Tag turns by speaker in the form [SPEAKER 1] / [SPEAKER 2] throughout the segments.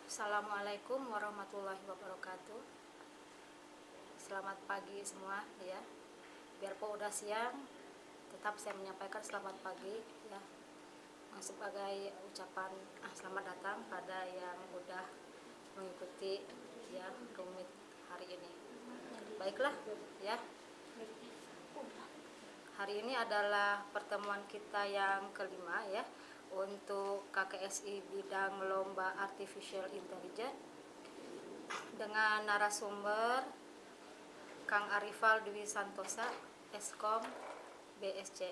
[SPEAKER 1] Assalamualaikum warahmatullahi wabarakatuh. Selamat pagi semua ya. Biarpun udah siang, tetap saya menyampaikan selamat pagi ya. Sebagai ucapan selamat datang pada yang udah mengikuti ya rumit hari ini. Baiklah ya. Hari ini adalah pertemuan kita yang kelima ya untuk KKSI bidang lomba Artificial Intelligence dengan narasumber Kang Arifal Dwi Santosa, Eskom BSC.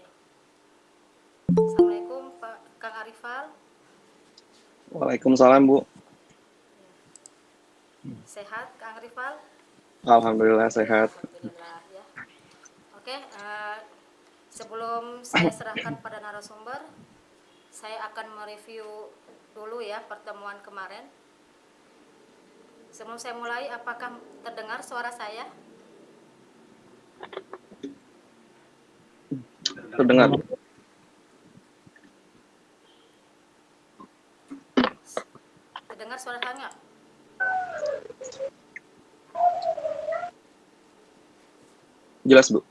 [SPEAKER 1] Assalamualaikum Pak Kang Arifal.
[SPEAKER 2] Waalaikumsalam Bu.
[SPEAKER 1] Sehat Kang Arifal?
[SPEAKER 2] Alhamdulillah sehat.
[SPEAKER 1] Alhamdulillah ya. Oke, sebelum saya serahkan pada narasumber, saya akan mereview dulu ya pertemuan kemarin. Sebelum saya mulai, apakah terdengar suara saya?
[SPEAKER 2] Terdengar.
[SPEAKER 1] Terdengar suara saya nggak?
[SPEAKER 2] Jelas Bu.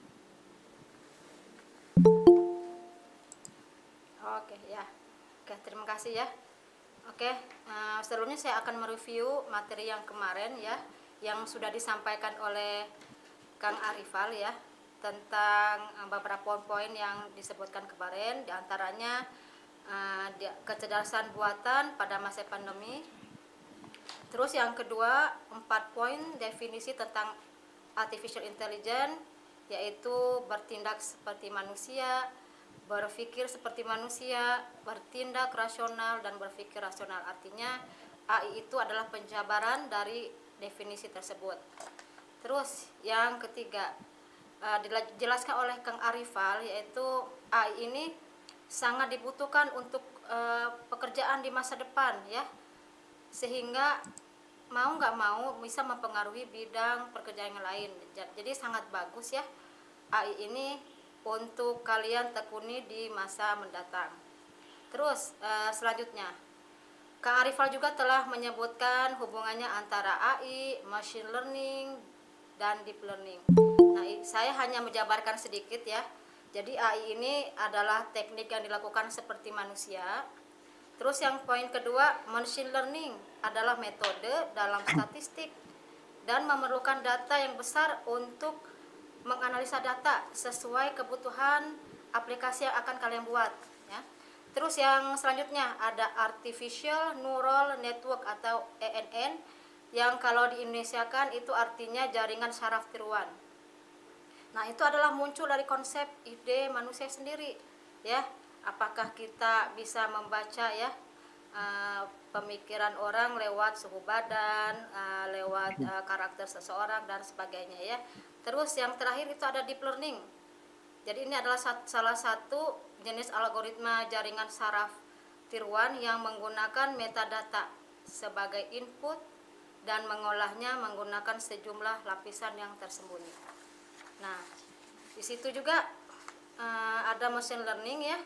[SPEAKER 1] Oke ya. Oke, terima kasih ya. Oke, sebelumnya saya akan mereview materi yang kemarin ya, yang sudah disampaikan oleh Kang Arifal ya, tentang beberapa poin-poin yang disebutkan kemarin, diantaranya kecerdasan buatan pada masa pandemi. Terus yang kedua, 4 poin definisi tentang artificial intelligence, yaitu bertindak seperti manusia, berpikir seperti manusia, bertindak rasional, dan berpikir rasional. Artinya AI itu adalah penjabaran dari definisi tersebut. Terus yang ketiga, dijelaskan oleh Kang Arifal, yaitu AI ini sangat dibutuhkan untuk pekerjaan di masa depan ya, sehingga mau nggak mau bisa mempengaruhi bidang pekerjaan yang lain. Jadi sangat bagus ya AI ini untuk kalian tekuni di masa mendatang. Terus selanjutnya, Kang Arifal juga telah menyebutkan hubungannya antara AI, machine learning, dan deep learning. Nah, saya hanya menjabarkan sedikit ya. Jadi AI ini adalah teknik yang dilakukan seperti manusia. Terus yang poin kedua, machine learning adalah metode dalam statistik dan memerlukan data yang besar untuk menganalisa data sesuai kebutuhan aplikasi yang akan kalian buat ya. Terus yang selanjutnya ada artificial neural network atau ANN, yang kalau di Indonesiakan itu artinya jaringan saraf tiruan. Nah, itu adalah muncul dari konsep ide manusia sendiri ya. Apakah kita bisa membaca ya pemikiran orang lewat suhu badan, lewat karakter seseorang dan sebagainya ya. Terus yang terakhir itu ada deep learning. Jadi ini adalah salah satu jenis algoritma jaringan saraf tiruan yang menggunakan metadata sebagai input dan mengolahnya menggunakan sejumlah lapisan yang tersembunyi. Nah, di situ juga ada machine learning ya,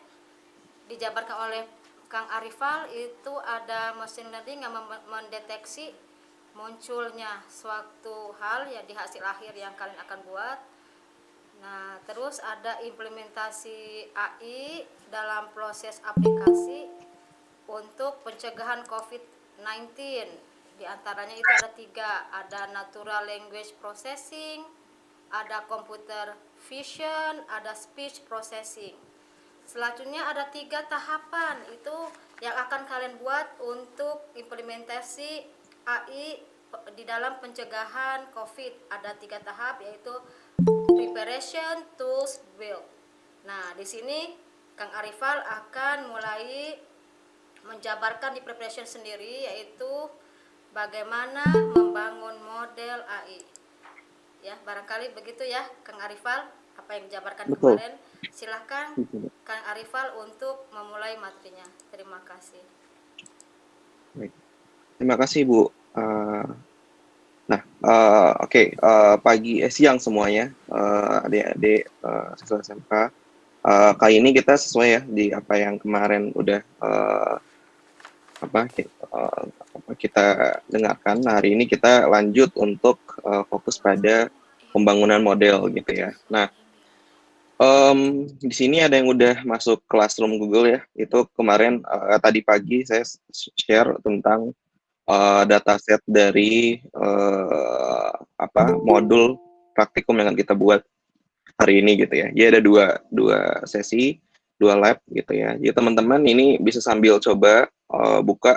[SPEAKER 1] dijabarkan oleh Kang Arifal. Itu ada machine learning yang mendeteksi munculnya suatu hal ya di hasil akhir yang kalian akan buat. Nah, terus ada implementasi AI dalam proses aplikasi untuk pencegahan COVID-19. Di antaranya itu ada 3, ada natural language processing, ada computer vision, ada speech processing. Selanjutnya ada 3 tahapan itu yang akan kalian buat untuk implementasi AI di dalam pencegahan COVID. Ada 3 tahap, yaitu preparation, tools, build. Nah, di sini Kang Arifal akan mulai menjabarkan di preparation sendiri, yaitu bagaimana membangun model AI. Ya, barangkali begitu ya Kang Arifal apa yang dijabarkan
[SPEAKER 2] Betul.
[SPEAKER 1] kemarin. Silahkan Kang Arifal untuk memulai materinya. Terima kasih.
[SPEAKER 2] Baik. Terima kasih Bu. Siang semuanya, adik-adik siswa SMK. Kali ini kita sesuai ya di apa yang kemarin udah kita dengarkan. Nah, hari ini kita lanjut untuk fokus pada pembangunan model gitu ya. Nah, di sini ada yang udah masuk Classroom Google ya. Itu kemarin tadi pagi saya share tentang dataset dari modul praktikum yang akan kita buat hari ini gitu ya. Jadi ada dua sesi, dua lab gitu ya. Jadi teman-teman ini bisa sambil coba buka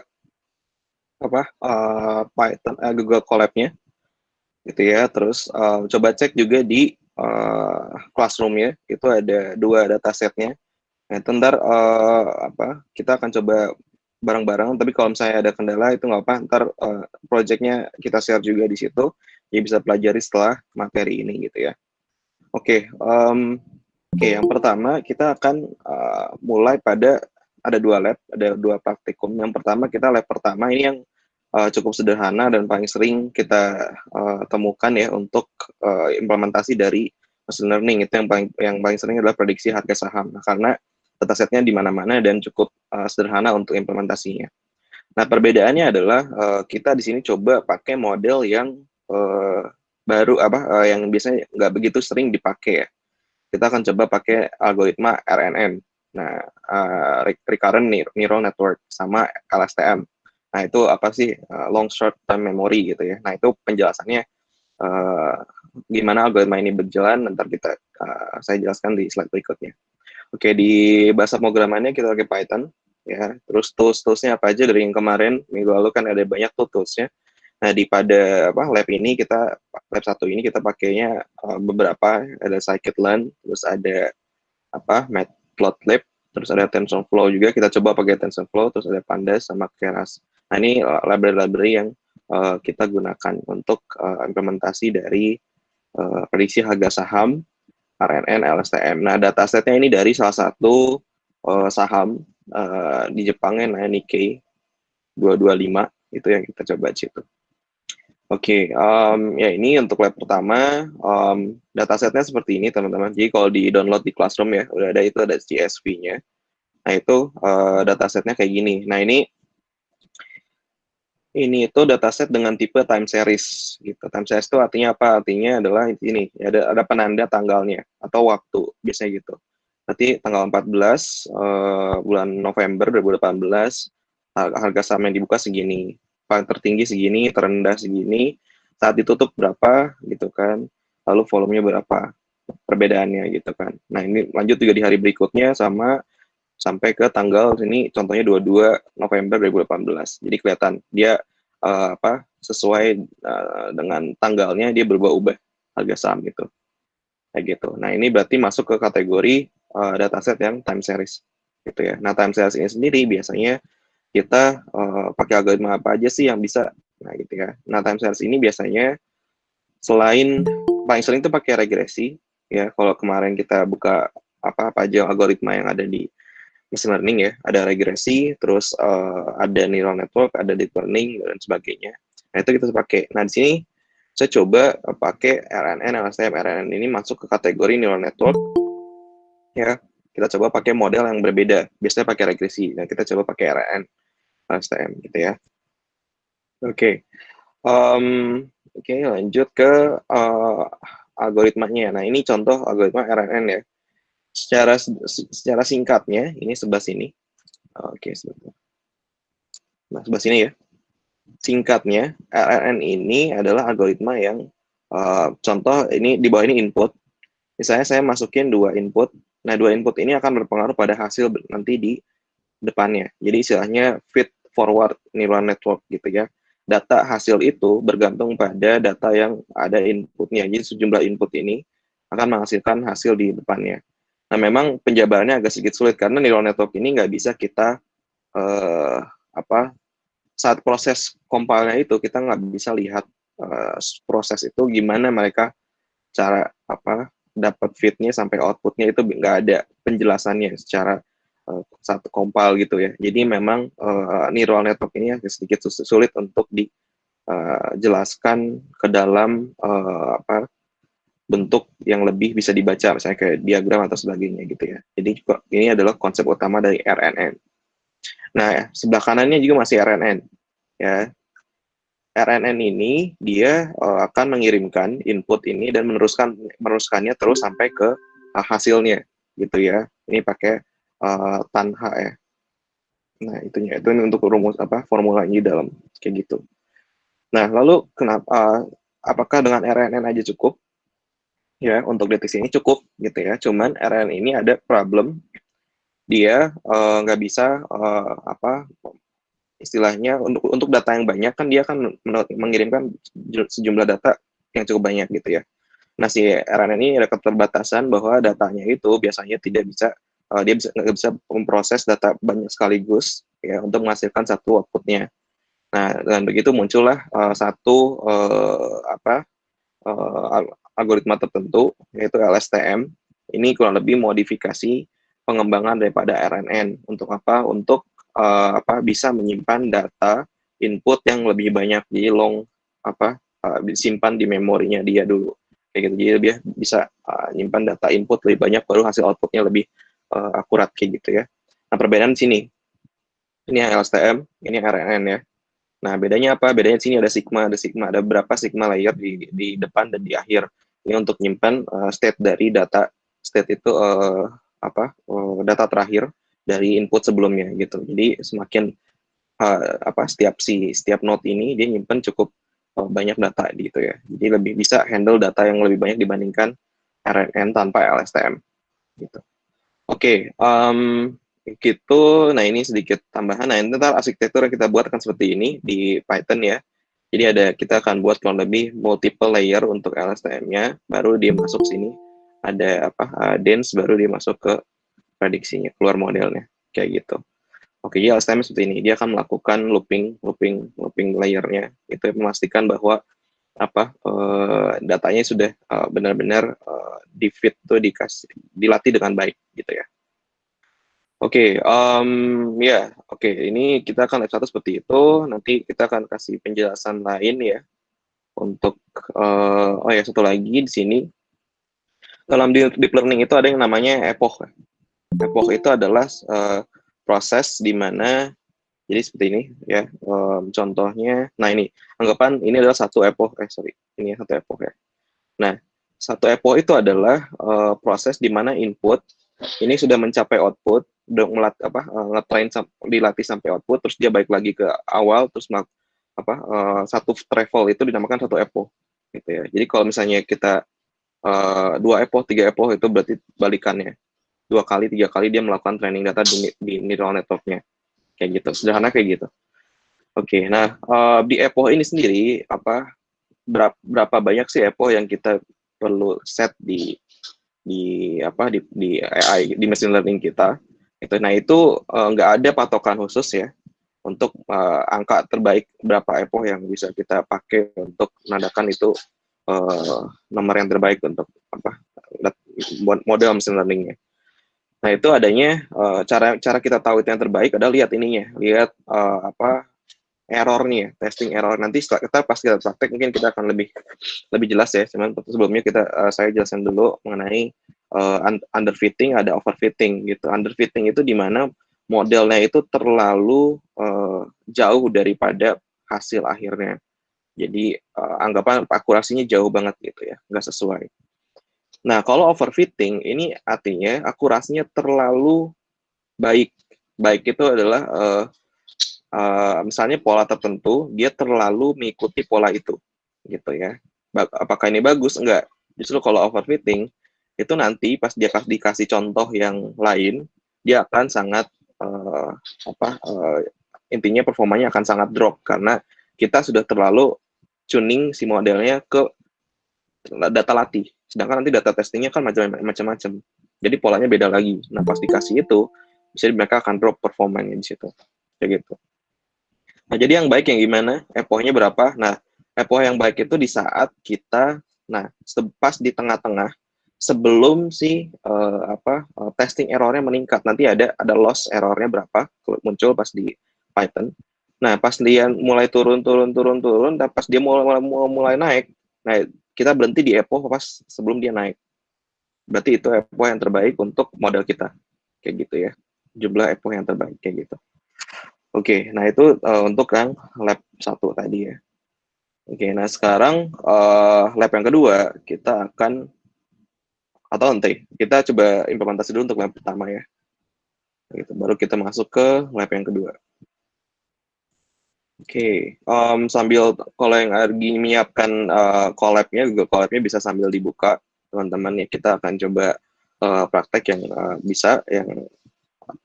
[SPEAKER 2] Python Google Colab-nya gitu ya. Terus coba cek juga di Classroom-nya, itu ada dua datasetnya. Nah, itu ntar kita akan coba bareng-bareng, tapi kalau misalnya ada kendala itu nggak apa, ntar project-nya kita share juga di situ, ya bisa pelajari setelah materi ini gitu ya. Oke, yang pertama kita akan mulai pada ada dua lab, ada dua praktikum. Yang pertama kita lab pertama ini yang cukup sederhana dan paling sering kita temukan ya untuk implementasi dari machine learning. Itu yang paling sering adalah prediksi harga saham. Nah, karena datasetnya di mana-mana dan cukup sederhana untuk implementasinya. Nah, perbedaannya adalah kita di sini coba pakai model yang baru yang biasanya nggak begitu sering dipakai ya. Kita akan coba pakai algoritma RNN. Nah, Recurrent Neural Network sama LSTM. Nah, itu apa sih long short term memory gitu ya. Nah, itu penjelasannya gimana algoritma ini berjalan, nanti saya jelaskan di slide berikutnya. Oke, di bahasa pemrogramannya kita pakai Python ya. Terus toolsnya apa aja dari yang kemarin minggu lalu kan ada banyak toolsnya. Nah, pada lab ini lab satu ini kita pakainya beberapa, ada scikit-learn, terus ada matplotlib, terus ada TensorFlow juga, kita coba pakai TensorFlow, terus ada Pandas sama Keras. Nah, ini library-library yang kita gunakan untuk implementasi dari prediksi harga saham, RNN, LSTM. Nah, datasetnya ini dari salah satu saham di Jepang yang namanya Nikkei 225, itu yang kita coba di situ. Oke, ya ini untuk lab pertama, datasetnya seperti ini teman-teman. Jadi kalau di download di Classroom ya, udah ada itu, ada CSV-nya. Nah itu datasetnya kayak gini. Nah ini itu dataset dengan tipe time series gitu. Time series itu artinya apa? Artinya adalah ini, ada penanda tanggalnya atau waktu biasanya gitu. Nanti tanggal 14 bulan November 2018 harga saham yang dibuka segini, paling tertinggi segini, terendah segini, saat ditutup berapa gitu kan, lalu volumenya berapa, perbedaannya gitu kan. Nah ini lanjut juga di hari berikutnya sama sampai ke tanggal ini, contohnya 22 November 2018. Jadi kelihatan dia sesuai dengan tanggalnya dia berubah-ubah harga saham itu. Kayak gitu. Nah, ini berarti masuk ke kategori dataset yang time series gitu ya. Nah, time series ini sendiri biasanya kita pakai algoritma apa aja sih yang bisa, nah gitu ya. Nah, time series ini biasanya selain paling sering itu pakai regresi ya. Kalau kemarin kita buka apa aja algoritma yang ada di machine learning ya, ada regresi, terus ada neural network, ada deep learning dan sebagainya. Nah, itu kita pakai. Nah, di sini saya coba pakai RNN, LSTM. RNN ini masuk ke kategori neural network ya. Kita coba pakai model yang berbeda. Biasanya pakai regresi. Nah, kita coba pakai RNN, LSTM gitu ya. Oke. Oke, lanjut ke algoritmanya. Nah, ini contoh algoritma RNN ya. Secara singkatnya, ini sebelah sini. Oke, sebentar. Nah, sebelah sini ya. Singkatnya, RNN ini adalah algoritma yang contoh ini di bawah ini input. Misalnya saya masukin dua input. Nah, dua input ini akan berpengaruh pada hasil nanti di depannya. Jadi istilahnya feed forward neural network gitu ya. Data hasil itu bergantung pada data yang ada inputnya. Jadi sejumlah input ini akan menghasilkan hasil di depannya. Nah, memang penjabarannya agak sedikit sulit karena neural network ini nggak bisa kita saat proses compile-nya itu kita nggak bisa lihat proses itu gimana mereka cara dapat feed-nya sampai output-nya, itu nggak ada penjelasannya secara satu compile gitu ya. Jadi memang neural network ini sedikit sulit untuk dijelaskan ke dalam bentuk yang lebih bisa dibaca, misalnya kayak diagram atau sebagainya gitu ya. Jadi ini adalah konsep utama dari RNN. Nah, sebelah kanannya juga masih RNN ya. RNN ini dia akan mengirimkan input ini dan meneruskannya terus sampai ke hasilnya gitu ya. Ini pakai tanha ya. Nah, itu untuk rumus apa formulanya di dalam kayak gitu. Nah, lalu kenapa apakah dengan RNN aja cukup? Ya, untuk deteksi ini cukup gitu ya. Cuman RNN ini ada problem, dia nggak bisa apa istilahnya untuk data yang banyak kan dia akan mengirimkan sejumlah data yang cukup banyak gitu ya. Nah, si RNN ini ada keterbatasan bahwa datanya itu biasanya tidak bisa dia nggak bisa memproses data banyak sekaligus ya untuk menghasilkan satu outputnya. Nah, dengan begitu muncullah satu apa algoritma tertentu yaitu LSTM. Ini kurang lebih modifikasi pengembangan daripada RNN untuk apa? Untuk apa bisa menyimpan data input yang lebih banyak di long apa disimpan di memorinya dia dulu kayak gitu. Jadi dia bisa nyimpan data input lebih banyak baru hasil outputnya lebih akurat kayak gitu ya. Nah, perbedaan di sini ini yang LSTM, ini yang RNN ya. Nah, bedanya apa? Bedanya di sini ada berapa sigma layer di depan dan di akhir. Ini untuk nyimpan state dari data, state itu data terakhir dari input sebelumnya gitu. Jadi semakin setiap node ini dia nyimpan cukup banyak data gitu ya. Jadi lebih bisa handle data yang lebih banyak dibandingkan RNN tanpa LSTM gitu. Oke, gitu. Nah, ini sedikit tambahan. Nah, ini ntar arsitektur yang kita buat akan seperti ini di Python ya. Jadi kita akan buat kurang lebih multiple layer untuk LSTM-nya, baru dia masuk sini. Ada dense, baru dia masuk ke prediksinya, keluar modelnya. Kayak gitu. Oke, jadi LSTM seperti ini. Dia akan melakukan looping layernya. Itu memastikan bahwa datanya sudah benar-benar di-feed tuh dilatih dengan baik gitu ya. Oke, oke. Ini kita akan F1 seperti itu. Nanti kita akan kasih penjelasan lain ya. Untuk, satu lagi di sini. Dalam deep learning itu ada yang namanya epoch. Epoch itu adalah proses di mana, jadi seperti ini ya. Contohnya, nah ini, anggapan ini adalah satu epoch. Ini satu epoch ya. Nah, satu epoch itu adalah proses di mana input ini sudah mencapai output, udah ngetrain dilatih sampai output, terus dia balik lagi ke awal, terus satu travel itu dinamakan satu epoch, gitu ya. Jadi kalau misalnya kita 2 epoch, 3 epoch itu berarti balikannya 2 kali, 3 kali dia melakukan training data di neural networknya, kayak gitu. Sederhana kayak gitu. Oke, nah di epoch ini sendiri berapa banyak sih epoch yang kita perlu set di AI di machine learning kita itu. Nah, itu nggak ada patokan khusus ya untuk angka terbaik berapa epoch yang bisa kita pakai untuk menandakan itu nomor yang terbaik untuk model machine learningnya. Nah, itu adanya cara kita tahu itu yang terbaik adalah lihat ininya, lihat errornya, testing error. Nanti setelah kita praktek mungkin kita akan lebih jelas ya. Cuman sebelumnya saya jelaskan dulu mengenai underfitting, ada overfitting gitu. Underfitting itu di mana modelnya itu terlalu jauh daripada hasil akhirnya. Jadi anggapan akurasinya jauh banget gitu ya, nggak sesuai. Nah, kalau overfitting ini artinya akurasinya terlalu baik. Baik itu adalah misalnya pola tertentu dia terlalu mengikuti pola itu gitu ya. Apakah ini bagus? Enggak. Justru kalau overfitting itu nanti pas dia dikasih contoh yang lain dia akan sangat intinya performanya akan sangat drop karena kita sudah terlalu tuning si modelnya ke data latih, sedangkan nanti data testingnya kan macam-macam, jadi polanya beda lagi. Nah, pas dikasih itu bisa mereka akan drop performanya di situ kayak gitu. Nah, jadi yang baik yang gimana? Epochnya berapa? Nah, epoch yang baik itu di saat kita, pas di tengah-tengah, sebelum si testing errornya meningkat. Nanti ada loss errornya berapa muncul pas di Python. Nah, pas dia mulai turun, dan pas dia mulai naik, nah kita berhenti di epoch pas sebelum dia naik. Berarti itu epoch yang terbaik untuk model kita, kayak gitu ya. Jumlah epoch yang terbaik kayak gitu. Oke, nah itu untuk yang lab 1 tadi ya. Oke, nah sekarang lab yang kedua kita akan, atau nanti kita coba implementasi dulu untuk lab pertama ya. Gitu, baru kita masuk ke lab yang kedua. Oke, sambil kalau yang lagi menyiapkan collab-nya, Google Collab-nya bisa sambil dibuka, teman-teman ya. Kita akan coba praktek yang bisa, yang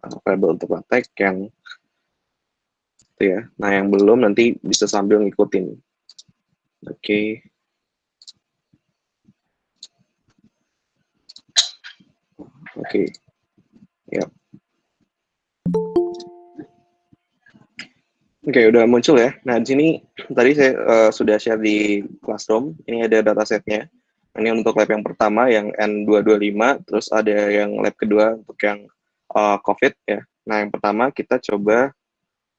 [SPEAKER 2] available untuk praktek, yang itu ya. Nah, yang belum nanti bisa sambil ngikutin. Oke. Oke. Ya. Oke, udah muncul ya. Nah, di sini tadi saya sudah share di Classroom. Ini ada datasetnya. Ini untuk lab yang pertama, yang N225, terus ada yang lab kedua untuk yang COVID ya. Nah, yang pertama kita coba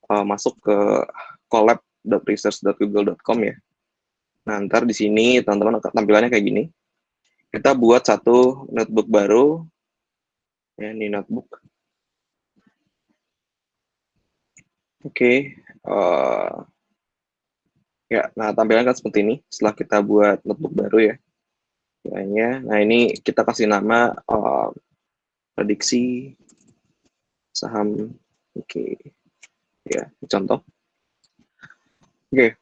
[SPEAKER 2] masuk ke collab.research.google.com ya. Nah, ntar di sini teman-teman tampilannya kayak gini. Kita buat satu notebook baru. Ya, ini notebook. Oke. Ya, nah tampilannya kan seperti ini setelah kita buat notebook baru ya. Nah, ini kita kasih nama prediksi saham. Oke. Ya, contoh. Oke.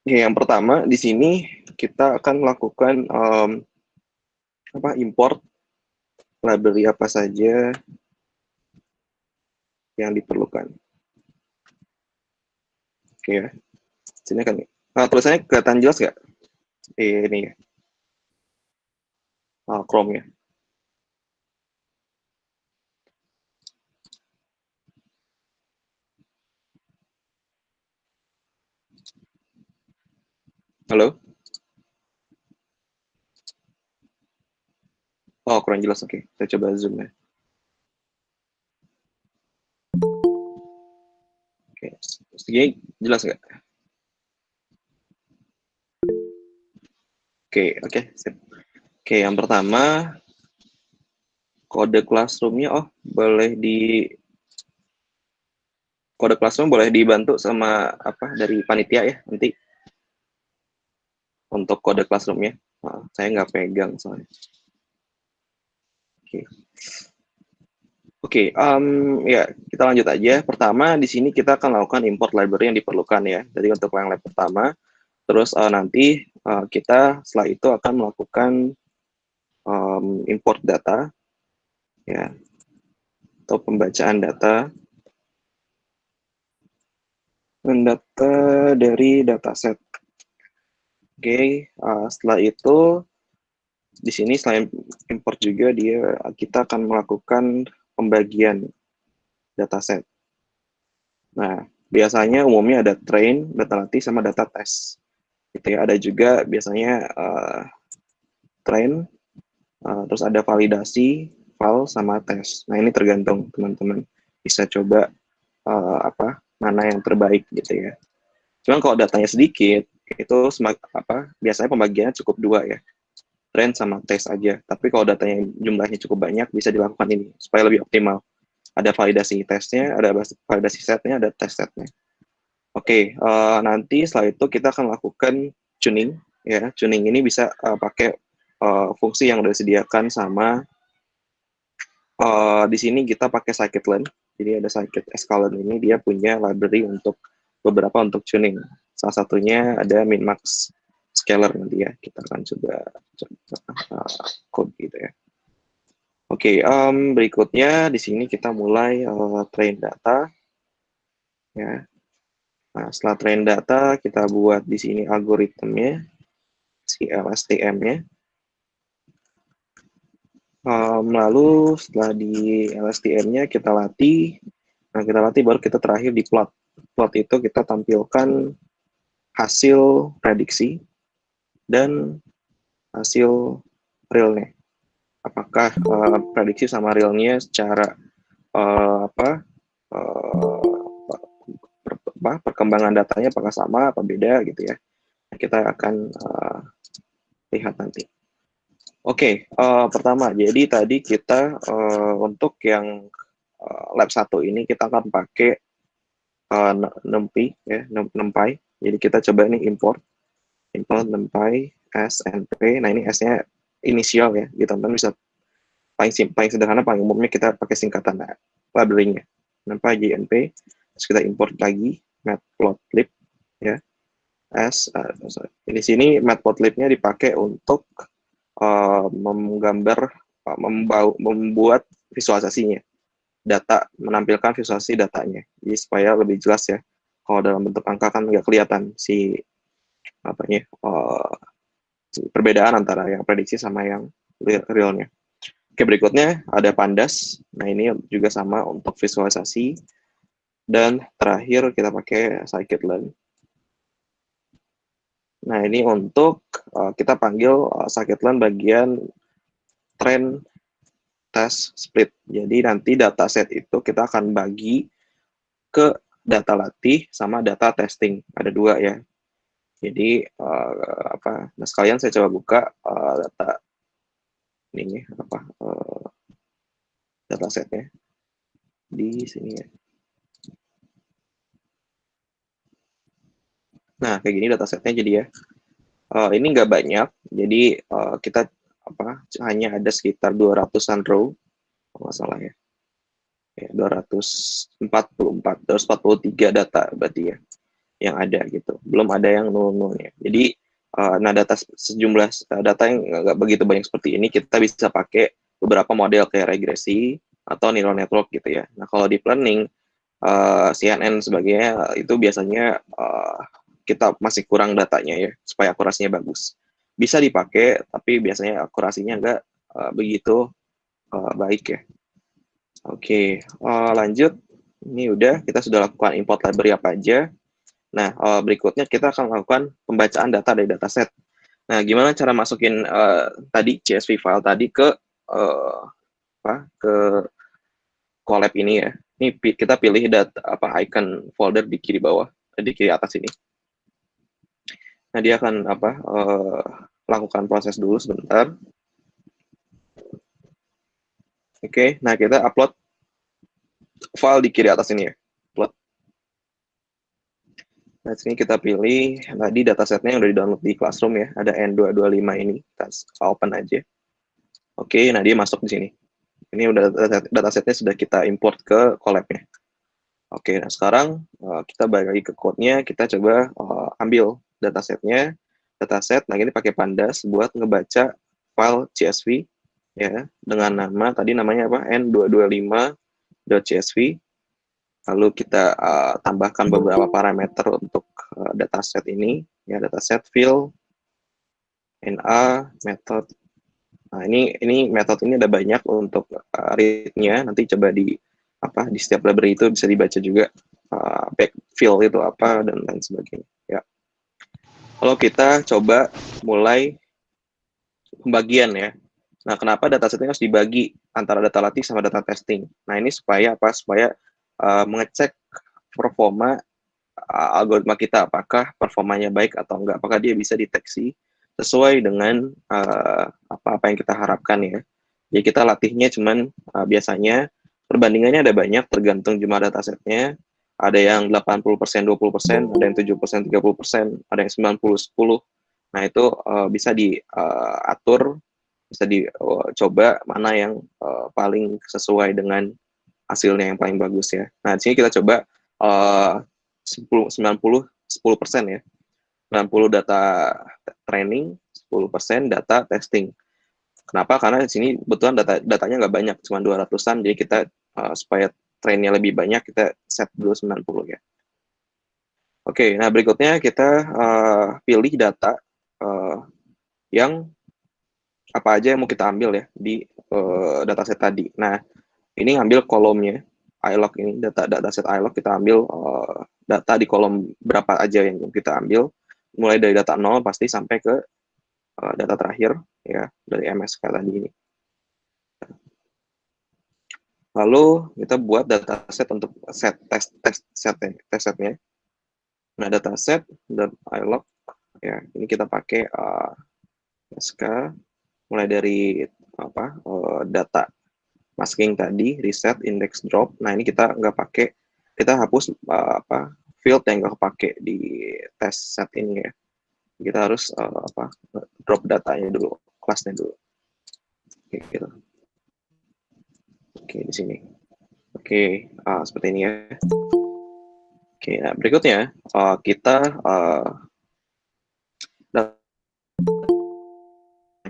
[SPEAKER 2] Oke, yang pertama di sini kita akan melakukan import library apa saja yang diperlukan. Oke ya. Sini kan. Nah, tulisannya kelihatan jelas nggak? Ini ya. Chrome ya. Halo? Oh, kurang jelas. Oke. Saya coba zoom ya. Oke. Segini jelas nggak? Oke. Sip. Oke, yang pertama kode classroom-nya kode classroom boleh dibantu sama dari panitia ya nanti untuk kode classroom-nya. Nah, saya nggak pegang soalnya. Oke, ya kita lanjut aja. Pertama di sini kita akan lakukan import library yang diperlukan ya. Jadi untuk yang lab pertama, terus nanti kita setelah itu akan melakukan import data ya, atau pembacaan data dari dataset. Oke, setelah itu di sini selain import juga kita akan melakukan pembagian dataset. Nah, biasanya umumnya ada train, data latih, sama data test. Gitu ya. Ada juga biasanya train, terus ada validasi, val, sama tes. Nah, ini tergantung teman-teman bisa coba mana yang terbaik gitu ya. Cuman kalau datanya sedikit, itu biasanya pembagiannya cukup 2 ya. Train sama tes aja. Tapi kalau datanya jumlahnya cukup banyak, bisa dilakukan ini supaya lebih optimal. Ada validasi tesnya, ada validasi setnya, ada tes setnya. Oke, nanti setelah itu kita akan lakukan tuning. Ya, tuning ini bisa pakai fungsi yang sudah disediakan sama di sini kita pakai scikit-learn. Jadi ada scikit-sklearn ini dia punya library untuk beberapa untuk tuning. Salah satunya ada min-max scalar nanti ya. Kita akan coba code gitu ya. Oke, berikutnya di sini kita mulai train data. Ya. Nah, setelah train data kita buat di sini algoritmnya, si LSTM-nya. Lalu setelah di LSTM-nya kita latih, nah kita latih baru kita terakhir di plot. Plot itu kita tampilkan hasil prediksi dan hasil realnya. Apakah prediksi sama realnya secara perkembangan datanya apakah sama apa beda gitu ya. Nah, kita akan lihat nanti. Oke, pertama, jadi tadi kita untuk yang lab 1 ini kita akan pakai numpy ya, numpy. Jadi kita coba ini import numpy snp. Nah ini s-nya inisial ya, teman-teman bisa paling sederhana, paling umumnya kita pakai singkatan library-nya numpy jnp. Terus kita import lagi matplotlib ya. Di sini matplotlib-nya dipakai untuk menggambar, membuat visualisasinya, data, menampilkan visualisasi datanya. Jadi supaya lebih jelas ya. Kalau dalam bentuk angka kan nggak kelihatan si perbedaan antara yang prediksi sama yang realnya. Oke, berikutnya ada pandas. Nah ini juga sama untuk visualisasi. Dan terakhir kita pakai scikit-learn. Nah ini untuk kita panggil scikit-learn bagian trend test split. Jadi nanti dataset itu kita akan bagi ke data latih sama data testing. Ada dua ya. Jadi nah sekalian saya coba buka data ini datasetnya di sini ya. Nah kayak gini datasetnya jadi ya. Ini nggak banyak, jadi kita hanya ada sekitar 200-an row, kalau nggak salah ya. 243 data berarti ya yang ada gitu, belum ada yang nol-nolnya. Jadi nah sejumlah data yang nggak begitu banyak seperti ini kita bisa pakai beberapa model kayak regresi atau neural network gitu ya. Nah kalau deep learning CNN sebagainya itu biasanya kita masih kurang datanya ya supaya akurasinya bagus. Bisa dipakai tapi biasanya akurasinya nggak begitu baik ya. Oke, lanjut. Ini udah, kita sudah lakukan import library apa aja. Nah, berikutnya kita akan melakukan pembacaan data dari dataset. Nah, gimana cara masukin tadi CSV file tadi ke ke collab ini ya. Ini kita pilih icon folder di kiri bawah, di kiri atas ini. Nah, dia akan lakukan proses dulu sebentar. Oke, nah kita upload file di kiri atas ini ya. Upload. Nah, sini kita pilih tadi datasetnya yang udah di-download di Classroom ya. Ada N225 ini. Kita open aja. Oke, nah dia masuk di sini. Ini udah datasetnya sudah kita import ke collab-nya. Oke, nah sekarang kita balik lagi ke code-nya. Kita coba ambil datasetnya. Dataset, nah ini pakai pandas buat ngebaca file CSV ya dengan nama tadi namanya apa n225.csv. Lalu kita tambahkan beberapa parameter untuk dataset ini ya, dataset fill na method. Nah ini method ini ada banyak untuk read-nya, nanti coba di setiap library itu bisa dibaca juga backfill itu apa dan lain sebagainya ya. Kalau kita coba mulai pembagian ya. Nah, kenapa datasetnya harus dibagi antara data latih sama data testing? Nah, ini supaya apa? Supaya mengecek performa algoritma kita, apakah performanya baik atau enggak, apakah dia bisa deteksi sesuai dengan apa yang kita harapkan ya. Jadi kita latihnya cuman biasanya perbandingannya ada banyak tergantung jumlah datasetnya. Ada yang 80%, 20%, ada yang 7%, 30%, ada yang 90%, 10%. Nah, itu bisa diatur, bisa dicoba mana yang paling sesuai dengan hasilnya yang paling bagus ya. Nah, di sini kita coba 10% ya. 90 data training, 10% data testing. Kenapa? Karena di sini kebetulan datanya nggak banyak, cuma 200-an, jadi kita supaya trainnya lebih banyak, kita set dulu 90 ya. Oke, nah berikutnya kita pilih data yang apa aja yang mau kita ambil ya di dataset tadi. Nah, ini ngambil kolomnya iLog ini, dataset iLog kita ambil data di kolom berapa aja yang kita ambil, mulai dari data 0 pasti sampai ke data terakhir ya dari MSK tadi ini. Lalu kita buat dataset untuk setnya. Nah, dataset dan iLog ya, ini kita pakai MSK mulai dari data masking tadi, reset, index drop. Nah, ini kita nggak pakai kita hapus field yang nggak kepake di test set ini ya. Kita harus drop datanya dulu, kelasnya dulu. Oke, gitu. Oke, di sini. Oke, seperti ini ya. Oke, nah berikutnya kita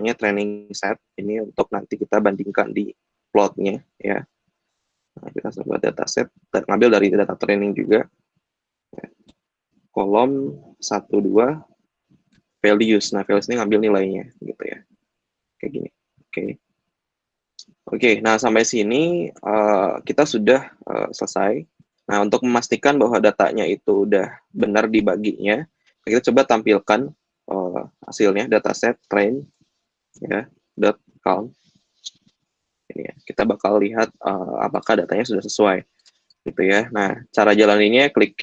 [SPEAKER 2] training set ini untuk nanti kita bandingkan di plotnya ya. Nah, kita coba data set, ngambil dari data training juga. Kolom 1, 2, values. Nah, values ini ngambil nilainya gitu ya. Kayak gini. Oke. Oke, nah sampai sini kita sudah selesai. Nah, untuk memastikan bahwa datanya itu udah benar dibaginya, kita coba tampilkan hasilnya, dataset train ya, dot count. Ini ya, kita bakal lihat apakah datanya sudah sesuai gitu ya. Nah, cara jalaninnya klik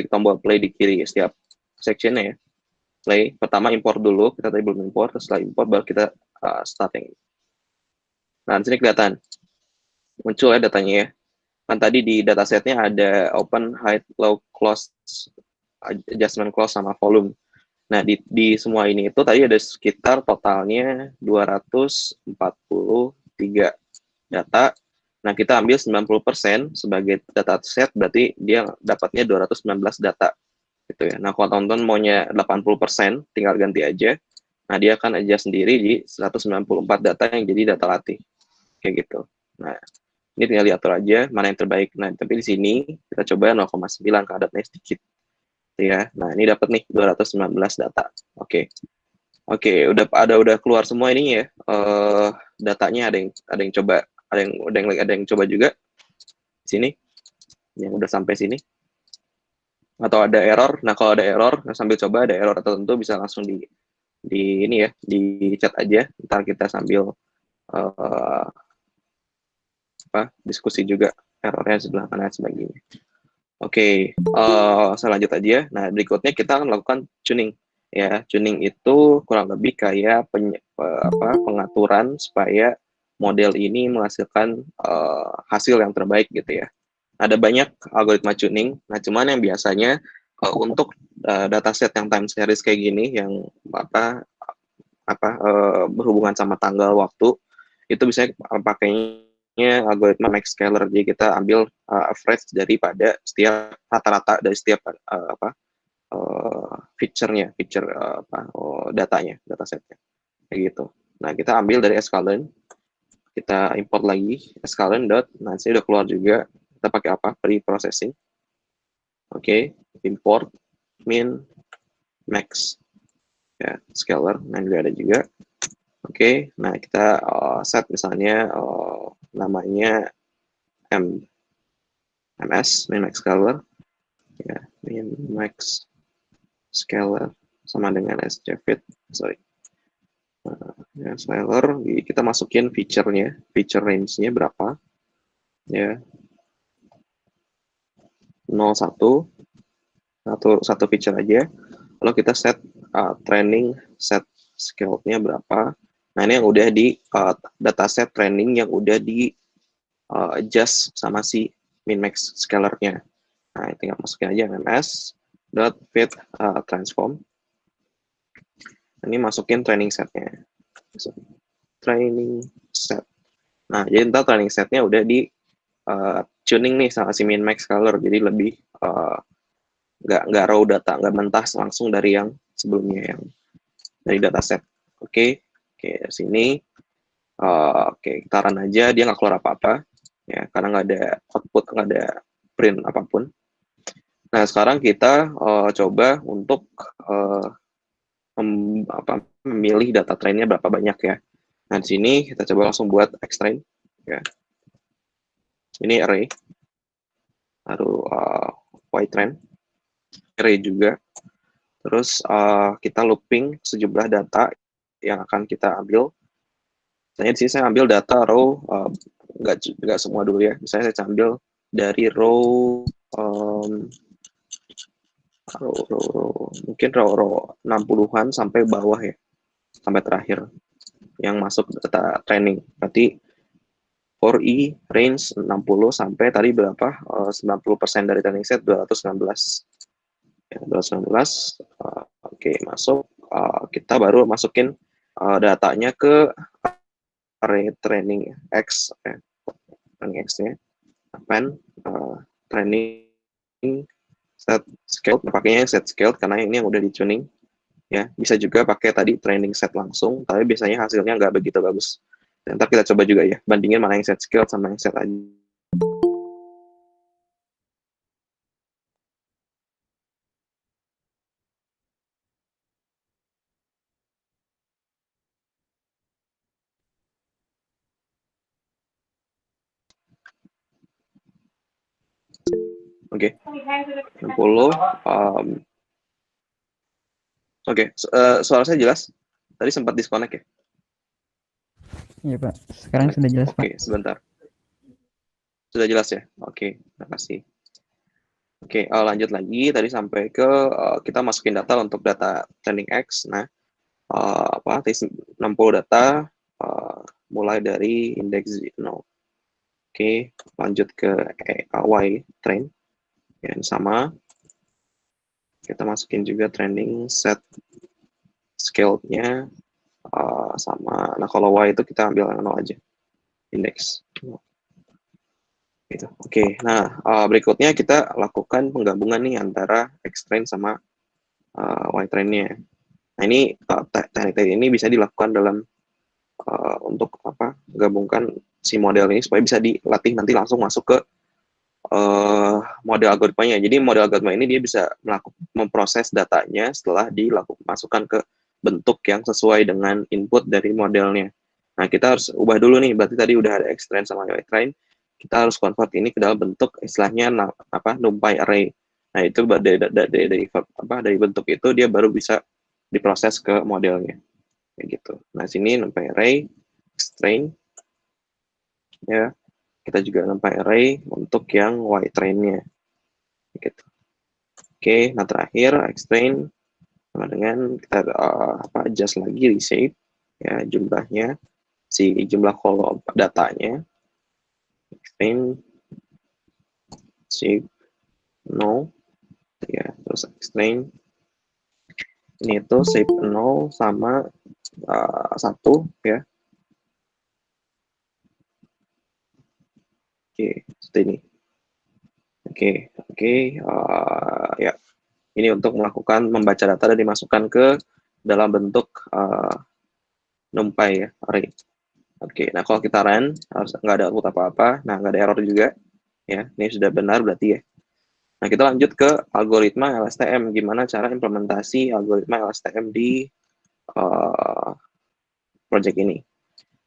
[SPEAKER 2] tombol play di kiri setiap sectionnya ya. Play, pertama import dulu, kita tadi belum import, setelah import baru kita starting. Nah, di sini kelihatan muncul ya datanya ya. Kan tadi di datasetnya ada open, height, low, close, adjustment close sama volume. Nah, di semua ini itu tadi ada sekitar totalnya 243 data. Nah, kita ambil 90% sebagai dataset, berarti dia dapatnya 219 data. Gitu ya. Nah, kalau teman-teman maunya 80%, tinggal ganti aja. Nah, dia akan adjust sendiri di 194 data yang jadi data latih. Kayak gitu. Nah, ini tinggal diatur aja mana yang terbaik. Nah, tapi di sini kita coba 0,9 karena datanya sedikit. Ya. Nah, ini dapat nih 219 data. Oke. Oke, udah keluar semua ini ya. Datanya ada yang coba, ada yang coba juga di sini yang udah sampai sini. Atau ada error. Nah, kalau ada error, sambil coba ada error tertentu bisa langsung di ini ya, di chat aja. Ntar kita sambil diskusi juga errornya sebelah mana dan sebagainya. Oke, saya lanjut aja. Nah, berikutnya kita akan melakukan tuning. Ya, tuning itu kurang lebih kayak pengaturan supaya model ini menghasilkan hasil yang terbaik gitu ya. Ada banyak algoritma tuning. Nah, cuman yang biasanya untuk dataset yang time series kayak gini, yang berhubungan sama tanggal waktu, itu bisa pakainya algoritma max scaler. Jadi kita ambil average daripada setiap rata-rata dari setiap feature datanya, datasetnya kayak gitu. Nah, kita ambil dari sklearn, kita import lagi sklearn dot, nah saya udah keluar juga. Kita pakai apa? Pre-processing. Oke, import min max ya, scalar. Nah, juga ada juga. Oke, nah kita set misalnya namanya ms, min max scalar ya, min max scalar sama dengan sjfit, sorry. Ya, scalar, kita masukin feature-nya, feature range-nya berapa ya, 01, satu feature aja. Lalu kita set training set scale-nya berapa. Nah, ini yang udah di dataset training yang udah di adjust sama si min-max scalar-nya. Nah, tinggal masukin aja mms.fit transform. Ini masukin training set-nya. Training set. Nah, jadi ntar training set-nya udah di tuning nih sama si min-max scalar. Jadi lebih nggak raw data, nggak mentah langsung dari yang sebelumnya, yang dari dataset. Oke, sini. Oke, kita run aja, dia nggak keluar apa-apa ya, karena nggak ada output, nggak ada print apapun. Nah, sekarang kita coba untuk memilih data trainnya berapa banyak ya. Nah, di sini kita coba langsung buat X-train ya. Ini array, lalu Y-train, array juga. Terus kita looping sejumlah data yang akan kita ambil. Misalnya di sini saya ambil data row, nggak semua dulu ya. Misalnya saya ambil dari row mungkin row 60-an sampai bawah ya, sampai terakhir yang masuk data training. Berarti 4i range 60 sampai tadi berapa? 90% dari training set 216. Ya, 216. Oke, masuk. Kita baru masukin datanya ke array training X, training X-nya. Append training set scale, pakainya set scale karena ini yang udah di tuning. Ya, bisa juga pakai tadi training set langsung, tapi biasanya hasilnya nggak begitu bagus. Dan ntar kita coba juga ya, bandingin mana yang set scale sama yang set aja. Oke, 60. Oke, suara saya jelas? Tadi sempat disconnect ya?
[SPEAKER 3] Iya Pak, sekarang sudah jelas Pak.
[SPEAKER 2] Oke, sebentar. Sudah jelas ya? Oke, terima kasih. Oke, lanjut lagi. Tadi sampai ke kita masukin data untuk data training X. Nah, apa 60 data mulai dari indeks 0. Oke, lanjut ke Y train. Yang sama. Kita masukin juga training set scale-nya sama. Nah, kalau Y itu kita ambil yang 0 aja. Indeks. Gitu. Oke, nah berikutnya kita lakukan penggabungan nih antara X train sama Y train-nya. Nah, ini teknik ini bisa dilakukan dalam untuk apa? Gabungkan si model ini supaya bisa dilatih nanti langsung masuk ke model algoritmanya. Jadi model algoritma ini dia bisa memproses datanya setelah masukkan ke bentuk yang sesuai dengan input dari modelnya. Nah, kita harus ubah dulu nih. Berarti tadi udah ada X train sama Y train. Kita harus convert ini ke dalam bentuk istilahnya NumPy array. Nah, itu dari bentuk itu dia baru bisa diproses ke modelnya. Kayak gitu. Nah, sini NumPy array, X train, ya. Kita juga NumPy array untuk yang Y train-nya. Gitu. Oke, nah terakhir X train sama dengan kita adjust lagi reshape ya jumlahnya si jumlah kolom datanya. X train shape no ya, terus X train ini itu shape 0 sama 1 ya. Oke, seperti ini. Oke, ya. Ini untuk melakukan membaca data dan dimasukkan ke dalam bentuk NumPy ya, array. Oke, nah kalau kita run, harus nggak ada output apa-apa, nah nggak ada error juga. Ya, ini sudah benar berarti ya. Nah, kita lanjut ke algoritma LSTM. Gimana cara implementasi algoritma LSTM di project ini.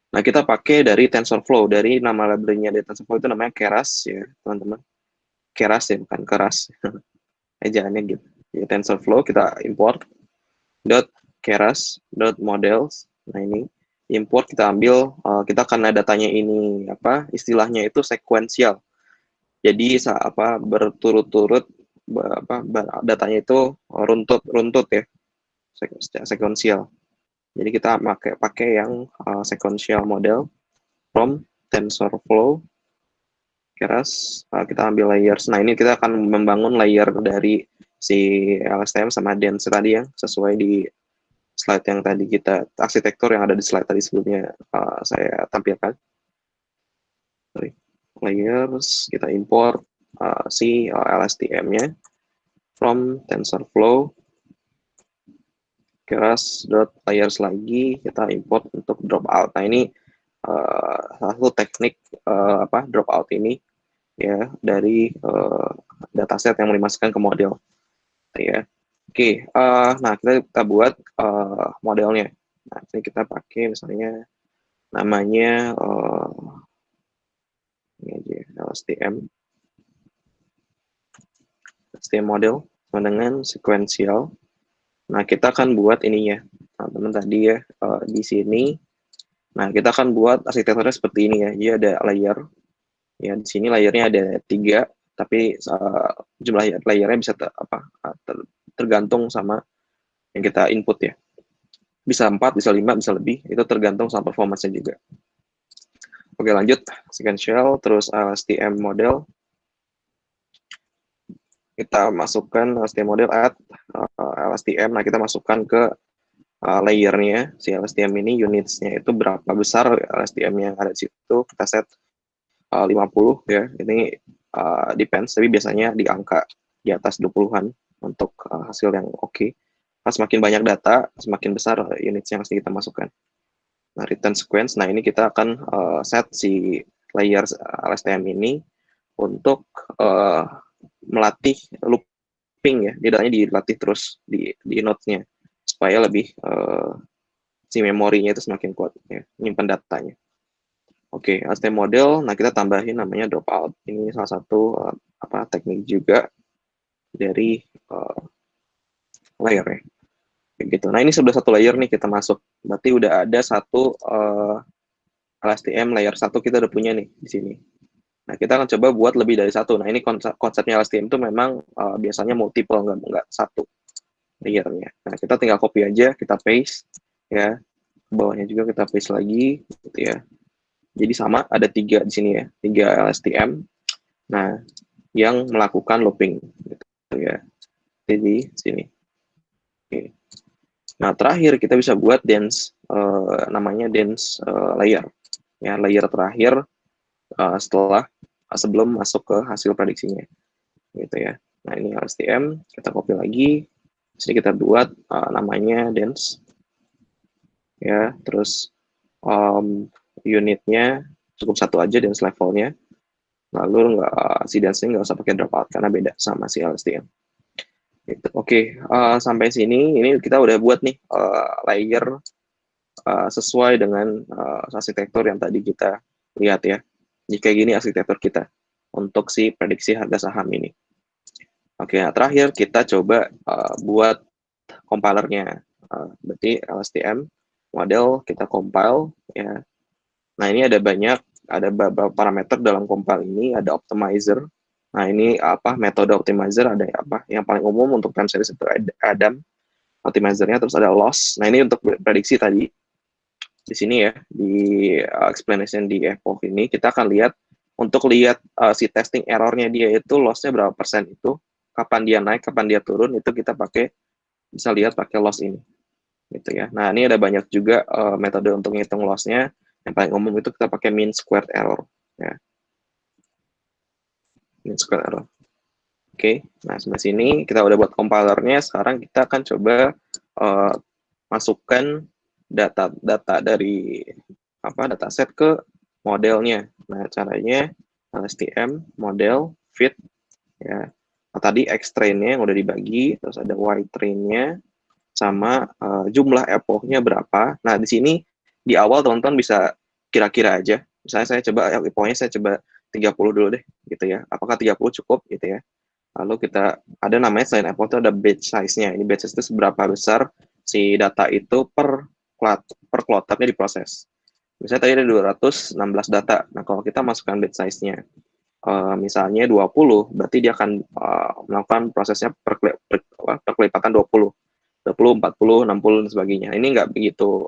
[SPEAKER 2] Nah, kita pakai dari TensorFlow. Dari nama library-nya dari TensorFlow itu namanya Keras ya, teman-teman. Keras ya, bukan keras. Ejaannya gitu. Jadi TensorFlow kita import .keras.models. Nah, ini import kita ambil, kita karena datanya ini apa istilahnya itu sekuensial. Jadi berturut-turut datanya itu runtut ya, sekuensial. Jadi kita pakai yang sequential model from TensorFlow Keras. Kita ambil layers. Nah, ini kita akan membangun layer dari si LSTM sama dense tadi yang sesuai di slide yang tadi kita, arsitektur yang ada di slide tadi sebelumnya saya tampilkan. Layers, kita import si LSTM-nya from TensorFlow keras.layers lagi, kita import untuk dropout. Nah, ini satu teknik dropout ini ya dari dataset yang dimasukkan ke model ya. Oke, nah kita buat modelnya. Nah, ini kita pakai misalnya namanya ini aja LSTM model dengan sequential. Nah, kita akan buat ininya. Nah, teman tadi ya di sini. Nah, kita akan buat arsitekturnya seperti ini ya. Jadi ada layer. Ya, di sini layernya ada 3, tapi jumlah layernya bisa tergantung sama yang kita input ya. Bisa 4, bisa 5, bisa lebih. Itu tergantung sama performance-nya juga. Oke, lanjut. Sequential, terus LSTM model. Kita masukkan LSTM model add LSTM. Nah, kita masukkan ke layernya si LSTM ini, unitsnya itu berapa besar LSTM yang ada di situ. Kita set 50 ya. Ini depends, tapi biasanya di angka di atas 20-an untuk hasil yang oke. Pas semakin banyak data, semakin besar units yang harus kita masukkan. Nah, return sequence, nah ini kita akan set si layer LSTM ini untuk melatih looping ya, datanya dilatih terus di node-nya supaya lebih si memorinya itu semakin kuat ya, menyimpan datanya. Oke, LSTM model, nah kita tambahin namanya dropout. Ini salah satu teknik juga dari layer ya. Gitu. Nah, ini sudah satu layer nih kita masuk. Berarti udah ada satu LSTM layer 1 kita udah punya nih di sini. Nah, kita akan coba buat lebih dari satu. Nah, ini konsepnya LSTM itu memang biasanya multiple, nggak satu layernya. Nah, kita tinggal copy aja, kita paste, ya. Bawahnya juga kita paste lagi, gitu ya. Jadi sama, ada 3 di sini ya, 3 LSTM. Nah, yang melakukan looping, gitu ya. Jadi, sini. Oke. Nah, terakhir kita bisa buat dense, namanya dense layer. Ya, layer terakhir setelah sebelum masuk ke hasil prediksinya. Gitu ya. Nah, ini LSTM, kita copy lagi. Sini kita buat namanya dense. Ya, terus unitnya cukup satu aja dense levelnya. Lalu si dense-nya nggak usah pakai dropout karena beda sama si LSTM. Gitu. Oke, sampai sini ini kita udah buat nih layer sesuai dengan arsitektur yang tadi kita lihat ya. Jika gini arsitektur kita untuk si prediksi harga saham ini. Oke, nah terakhir kita coba buat compilernya. Berarti LSTM model kita compile ya. Nah, ini ada beberapa parameter dalam compile ini, ada optimizer. Nah, ini metode optimizer ada apa? Yang paling umum untuk time series itu Adam optimizernya, terus ada loss. Nah, ini untuk prediksi tadi. Di sini ya, di explanation di epoch ini, kita akan lihat, untuk lihat si testing errornya dia itu, loss-nya berapa persen itu, kapan dia naik, kapan dia turun, itu kita bisa lihat pakai loss ini. Gitu ya. Nah, ini ada banyak juga metode untuk ngitung loss-nya. Yang paling umum itu kita pakai mean squared error. Ya. Mean squared error. Oke, nah sampai sini kita udah buat compilernya. Sekarang kita akan coba masukkan data dari dataset ke modelnya. Nah, caranya LSTM model fit ya. Nah, tadi X train-nya yang udah dibagi, terus ada Y train-nya sama jumlah epochnya berapa. Nah, di sini di awal teman-teman bisa kira-kira aja. Misalnya saya coba epochnya saya coba 30 dulu deh gitu ya. Apakah 30 cukup gitu ya. Lalu kita ada namanya selain epoch itu ada batch size-nya. Ini batch size itu seberapa besar si data itu per kloternya diproses. Misalnya tadi ada 216 data. Nah, kalau kita masukkan batch size-nya misalnya 20, berarti dia akan melakukan prosesnya perkelipatan 20, 40, 60 dan sebagainya. Ini nggak begitu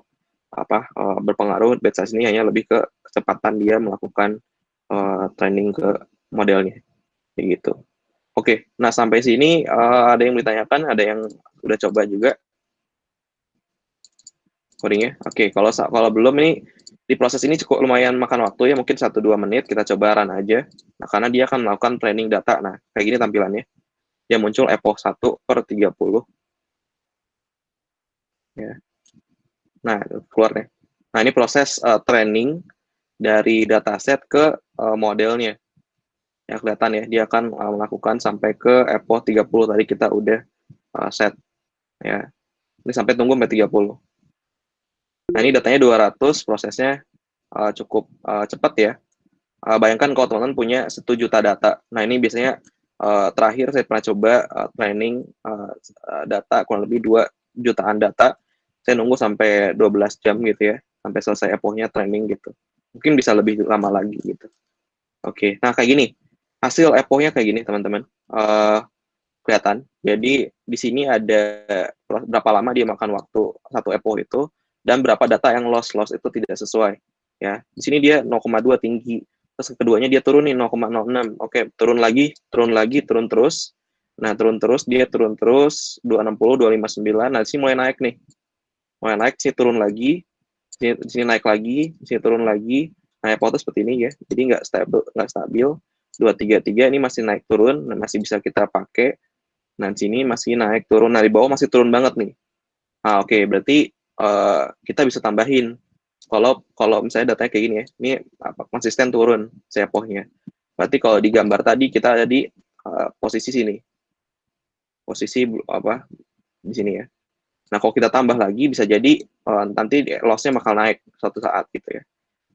[SPEAKER 2] berpengaruh. Batch size ini hanya lebih ke kecepatan dia melakukan training ke modelnya, gitu. Oke, nah sampai sini ada yang ditanyakan, ada yang udah coba juga codingnya. Oke, kalau belum ini di proses ini cukup lumayan makan waktu ya, mungkin 1-2 menit kita coba run aja. Nah, karena dia akan melakukan training data. Nah, kayak gini tampilannya. Dia muncul epoch 1/30. Ya. Nah, keluar deh. Nah, ini proses training dari dataset ke modelnya. Ya, kelihatan ya, dia akan melakukan sampai ke epoch 30 tadi kita udah set. Ya. Ini sampai tunggu sampai 30. Nah, ini datanya 200, prosesnya cukup cepat ya. Bayangkan kalau teman-teman punya 1 juta data. Nah, ini biasanya terakhir saya pernah coba training data kurang lebih 2 jutaan data. Saya nunggu sampai 12 jam gitu ya, sampai selesai epochnya training gitu. Mungkin bisa lebih lama lagi gitu. Oke, nah kayak gini. Hasil epochnya kayak gini, teman-teman. Kelihatan. Jadi di sini ada berapa lama dia makan waktu satu epoch itu, dan berapa data yang loss itu tidak sesuai. ya. Di sini dia 0,2 tinggi. Terus keduanya dia turun nih 0,06. Oke, turun lagi, turun terus. Nah, turun terus, dia turun terus 260, 259. Nah, di sini mulai naik nih. Mulai naik, sini turun lagi, sini naik lagi, sini turun lagi. Nah, foto seperti ini ya. Jadi nggak stabil. 233 ini masih naik turun, nah, masih bisa kita pakai. Nah, sini masih naik turun. Nah, di bawah masih turun banget nih. Nah, oke, berarti kita bisa tambahin. Kalau misalnya datanya kayak gini ya, ini konsisten turun sepohnya. Berarti kalau di gambar tadi kita ada di posisi sini. Posisi apa di sini ya. Nah, kalau kita tambah lagi bisa jadi nanti loss-nya bakal naik suatu saat gitu ya.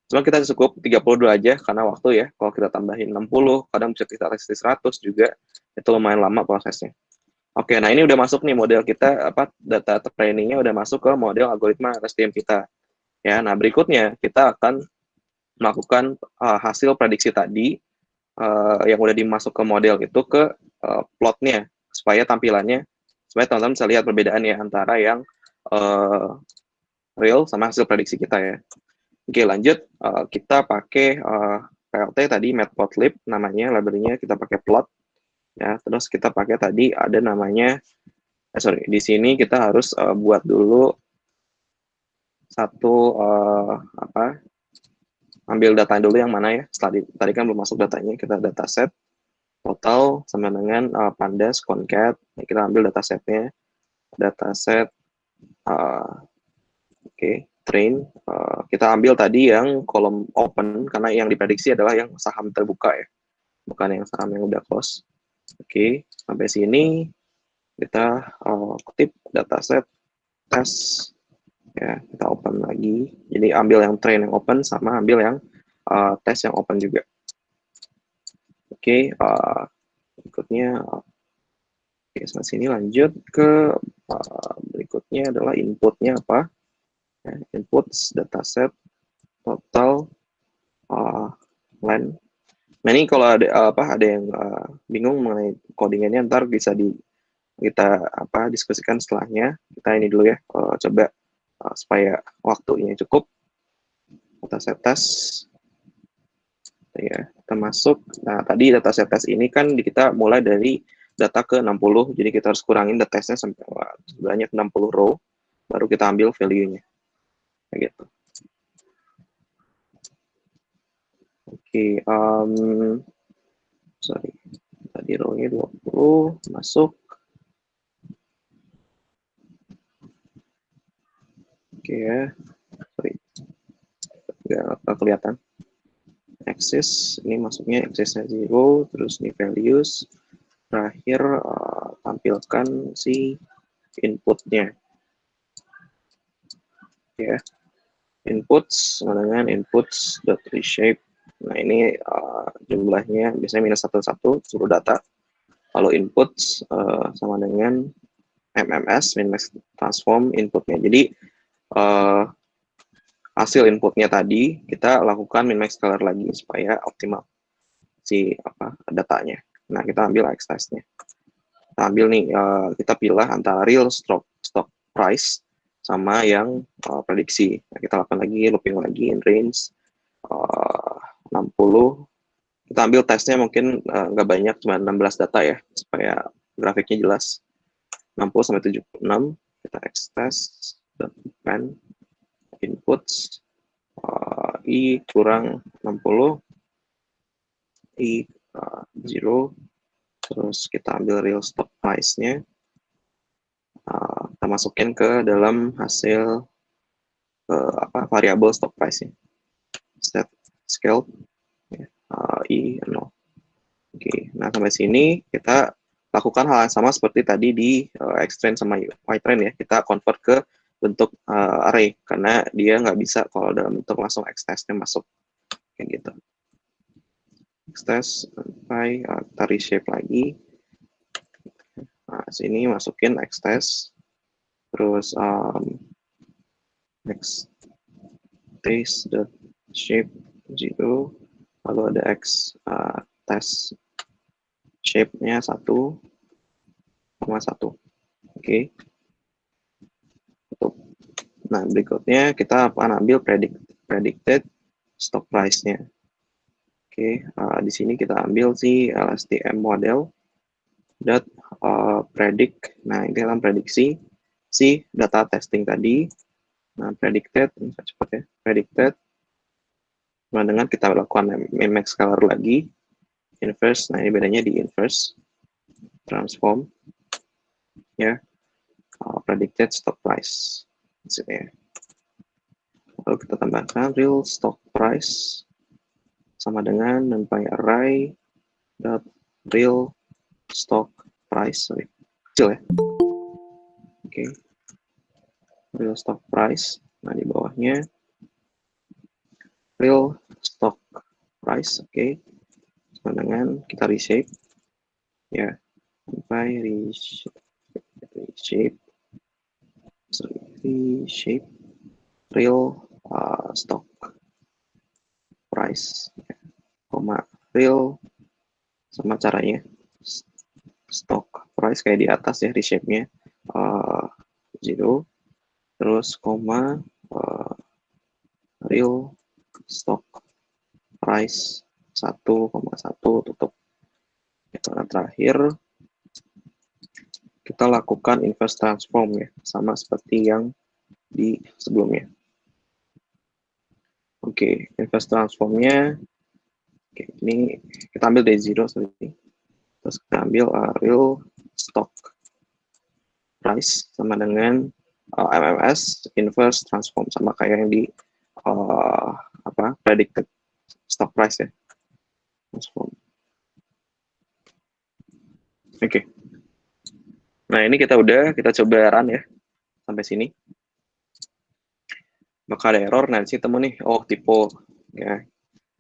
[SPEAKER 2] Cuma kita cukup 32 aja karena waktu ya. Kalau kita tambahin 60, kadang bisa kita tes 100 juga. Itu lumayan lama prosesnya. Oke, nah ini udah masuk nih model kita data trainingnya udah masuk ke model algoritma SDM kita. Ya, nah berikutnya kita akan melakukan hasil prediksi tadi yang udah dimasuk ke model itu ke plotnya supaya teman-teman bisa lihat perbedaannya antara yang real sama hasil prediksi kita ya. Oke, lanjut kita pakai PLT tadi matplotlib namanya, library-nya kita pakai plot ya. Terus kita pakai tadi ada namanya di sini kita harus buat dulu satu ambil data dulu yang mana ya. Tadi kan belum masuk datanya, kita dataset total sama dengan pandas concat. Nah, kita ambil datasetnya, dataset train. Kita ambil tadi yang kolom open karena yang diprediksi adalah yang saham terbuka ya, bukan yang saham yang udah close. Oke, sampai sini kita kutip dataset tes ya, kita open lagi. Jadi ambil yang train yang open sama ambil yang tes yang open juga. Oke, berikutnya sampai sini lanjut ke berikutnya adalah inputnya apa ya, inputs dataset total line. Nah ini kalau ada yang bingung mengenai codingannya, ntar bisa kita diskusikan setelahnya. Kita ini dulu ya, coba supaya waktunya cukup. Kita set tes ya, kita masuk. Nah tadi data set tes ini kan kita mulai dari data ke 60, jadi kita harus kurangin data tesnya sampai banyak 60 row, baru kita ambil value-nya kayak gitu. Oke, sorry, tadi row-nya 20, masuk. Oke ya, sorry, nggak kelihatan. Axis, ini masuknya axisnya 0, terus ini values, terakhir tampilkan si inputnya. Ya, inputs sama dengan inputs.reshape. Nah ini jumlahnya biasanya -1 seluruh data. Kalau inputs sama dengan MMS, min-max transform inputnya. Jadi hasil inputnya tadi kita lakukan min-max color lagi supaya optimal si datanya. Nah kita ambil x-testnya. Kita ambil nih, kita pilih antara real stock price sama yang prediksi. Nah, kita lakukan lagi, looping lagi in range 60. Kita ambil tesnya mungkin nggak banyak, cuma 16 data ya, supaya grafiknya jelas. 60 sampai 76, kita x-test, pen, inputs, i kurang 60, i 0, terus kita ambil real stock price-nya, kita masukin ke dalam hasil variabel stock price-nya, set scale i 0. Oke, nah sampai sini kita lakukan hal yang sama seperti tadi di X-Train sama Y-Train ya, kita convert ke bentuk array karena dia nggak bisa kalau dalam bentuk langsung X-Test-nya masuk kayak gitu. X-Test sampai kita reshape lagi. Nah, sini masukin X-Test, terus X-Test.shape 0, lalu ada X-Test shape-nya 1,1. Oke. Nah, berikutnya kita akan ambil predicted stock price-nya. Oke, di sini kita ambil si LSTM model dot predict. Nah, ini dalam prediksi si data testing tadi. Nah, predicted, ini cepat ya, predicted. Nah, dengan kita lakukan max color lagi, inverse. Nah, ini bedanya di inverse transform, ya, predicted stock price. Di sini ya. Lalu kita tambahkan real stock price sama dengan numpy array dot real stock price, sorry, kecil ya. Oke, real stock price. Nah, di bawahnya real stock price, oke. Sama dengan kita reshape, ya, numpy reshape real stock price, ya, koma real sama caranya stock price kayak di atas ya, reshape-nya 0, terus koma real stock price 1,1 tutup. Nah, terakhir kita lakukan inverse transform ya, sama seperti yang di sebelumnya. Oke, inverse transformnya, oke, ini kita ambil dari 0 seperti ini. Terus kita ambil real stock price sama dengan MMS inverse transform, sama kayak yang di predicted stock price ya, transform. Oke. Nah, ini kita coba run ya sampai sini. Maka ada error, nah sini temu nih, oh typo ya.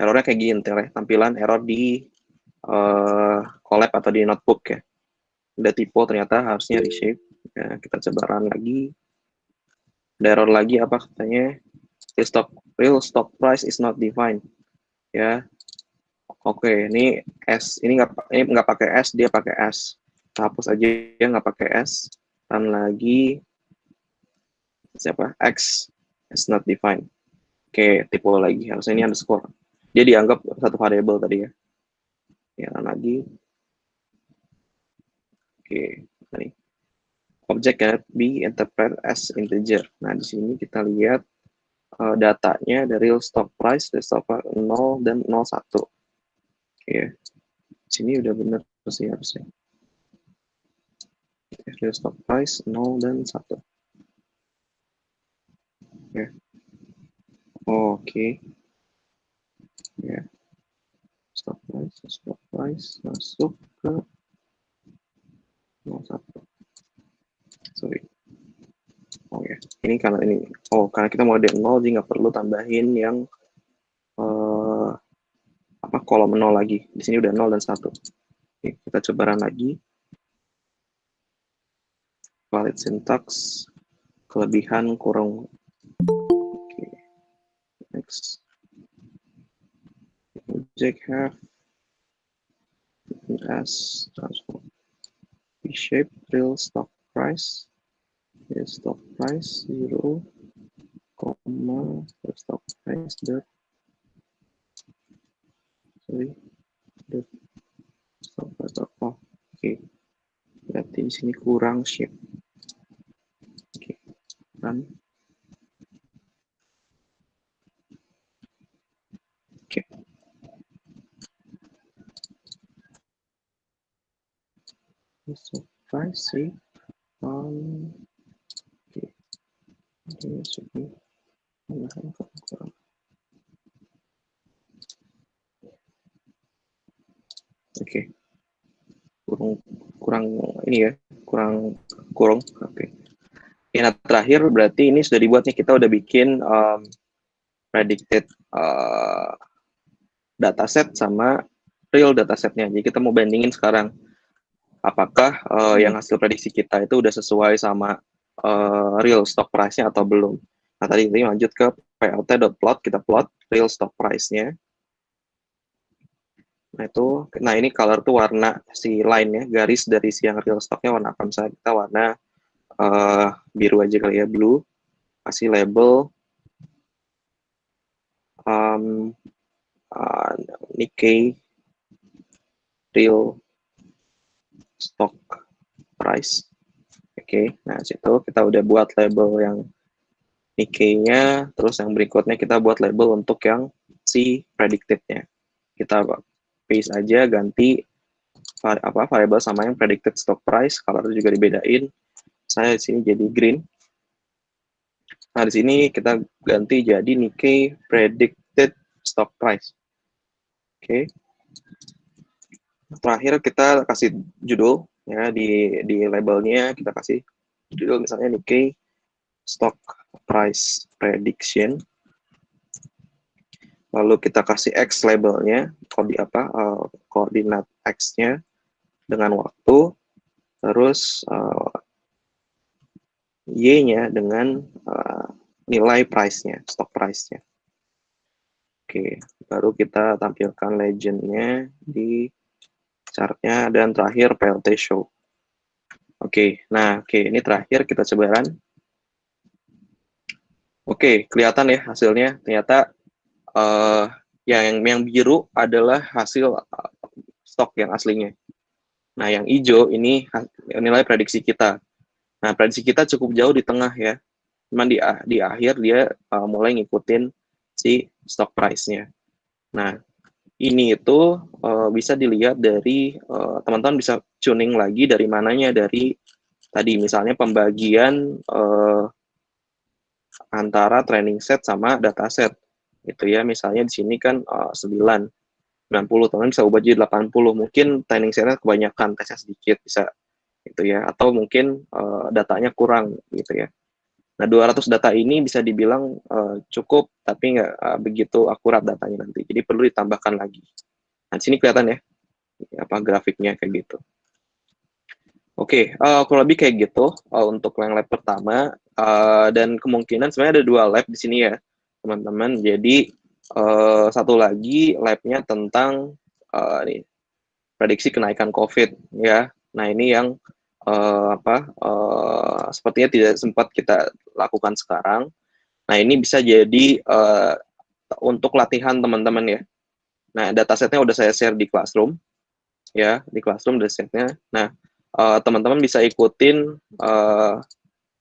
[SPEAKER 2] Errornya kayak gini ya, tampilan error di collab atau di notebook ya. Ada typo, ternyata harusnya reshape. Ya, kita coba run lagi. Ada error lagi apa katanya? Real stock price is not defined. Ya. Oke, ini S, ini nggak pakai S, dia pakai S. Kita hapus aja ya, nggak pakai S. Run lagi. Siapa? X is not defined. Oke, tipe lagi. Harusnya ini underscore. Dia dianggap satu variabel tadi ya. Ya, run lagi. Oke, ini. Object cannot be interpreted as integer. Nah, di sini kita lihat datanya dari real stock price, real stock price 0 dan 01. Oke, sini udah benar sih harusnya. Real stock price 0 dan 1. Ya. Oke. Ya. Stock price masuk ke 01. Sorry. Oh ya, ini karena kita mau dari 0, jadi nggak perlu tambahin yang kolom 0 lagi. Di sini udah 0 dan 1. Oke, kita coba run lagi. Valid syntax, kelebihan kurang. Oke, next. Object have as transform. Reshape real stock price. Real stock price 0, real stock price dot stock price dot oke. Berarti di sini kurang shape. Oke, run. Oke. Stock price sih. Oke. Ini sudah kurang. Oke. Kurang ini ya, kurang. Oke. Nah, terakhir berarti ini sudah dibuatnya, kita udah bikin predicted dataset sama real datasetnya. Jadi kita mau bandingin sekarang apakah yang hasil prediksi kita itu udah sesuai sama real stock price-nya atau belum. Nah, tadi lanjut ke plt.plot, kita plot real stock price-nya. Nah ini color tuh warna si line-nya, garis dari si yang real stock-nya warna apa? Misalnya kita warna biru aja kali ya, blue. Kasih label uh, Nikkei real stock price. Oke, nah situ kita udah buat label yang Nikkei-nya, terus yang berikutnya kita buat label untuk yang si predicted-nya. Kita paste aja, ganti variable sama yang predicted stock price, color juga dibedain. Saya di sini jadi green. Nah, di sini kita ganti jadi Nikkei predicted stock price. Oke. Terakhir kita kasih judul ya di labelnya, kita kasih judul misalnya Nikkei stock price prediction. Lalu kita kasih X labelnya, koordinat X-nya dengan waktu, terus Y-nya dengan nilai price-nya, stock price-nya. Oke, baru kita tampilkan legend-nya di chart-nya, dan terakhir PLT show. Oke, nah ini terakhir kita coba run. Oke, kelihatan ya hasilnya, ternyata yang biru adalah hasil stok yang aslinya. Nah, yang hijau ini nilai prediksi kita. Nah, prediksi kita cukup jauh di tengah ya. Cuman di akhir dia mulai ngikutin si stock price-nya. Nah, ini itu bisa dilihat dari teman-teman bisa tuning lagi dari mananya, dari tadi misalnya pembagian antara training set sama data set. Gitu ya, misalnya di sini kan 9, 90, teman bisa ubah jadi 80. Mungkin training setnya kebanyakan, tesnya sedikit, bisa gitu ya, atau mungkin datanya kurang gitu ya. Nah, 200 data ini bisa dibilang cukup, tapi nggak begitu akurat datanya nanti, jadi perlu ditambahkan lagi. Nah, di sini kelihatan ya grafiknya kayak gitu. Oke, kurang lebih kayak gitu untuk yang lab pertama, dan kemungkinan sebenarnya ada 2 lab di sini ya teman-teman. Jadi satu lagi labnya tentang prediksi kenaikan COVID ya. Nah, ini yang sepertinya tidak sempat kita lakukan sekarang. Nah, ini bisa jadi untuk latihan teman-teman ya. Nah, datasetnya udah saya share di Classroom ya, di Classroom datasetnya. Nah, teman-teman bisa ikutin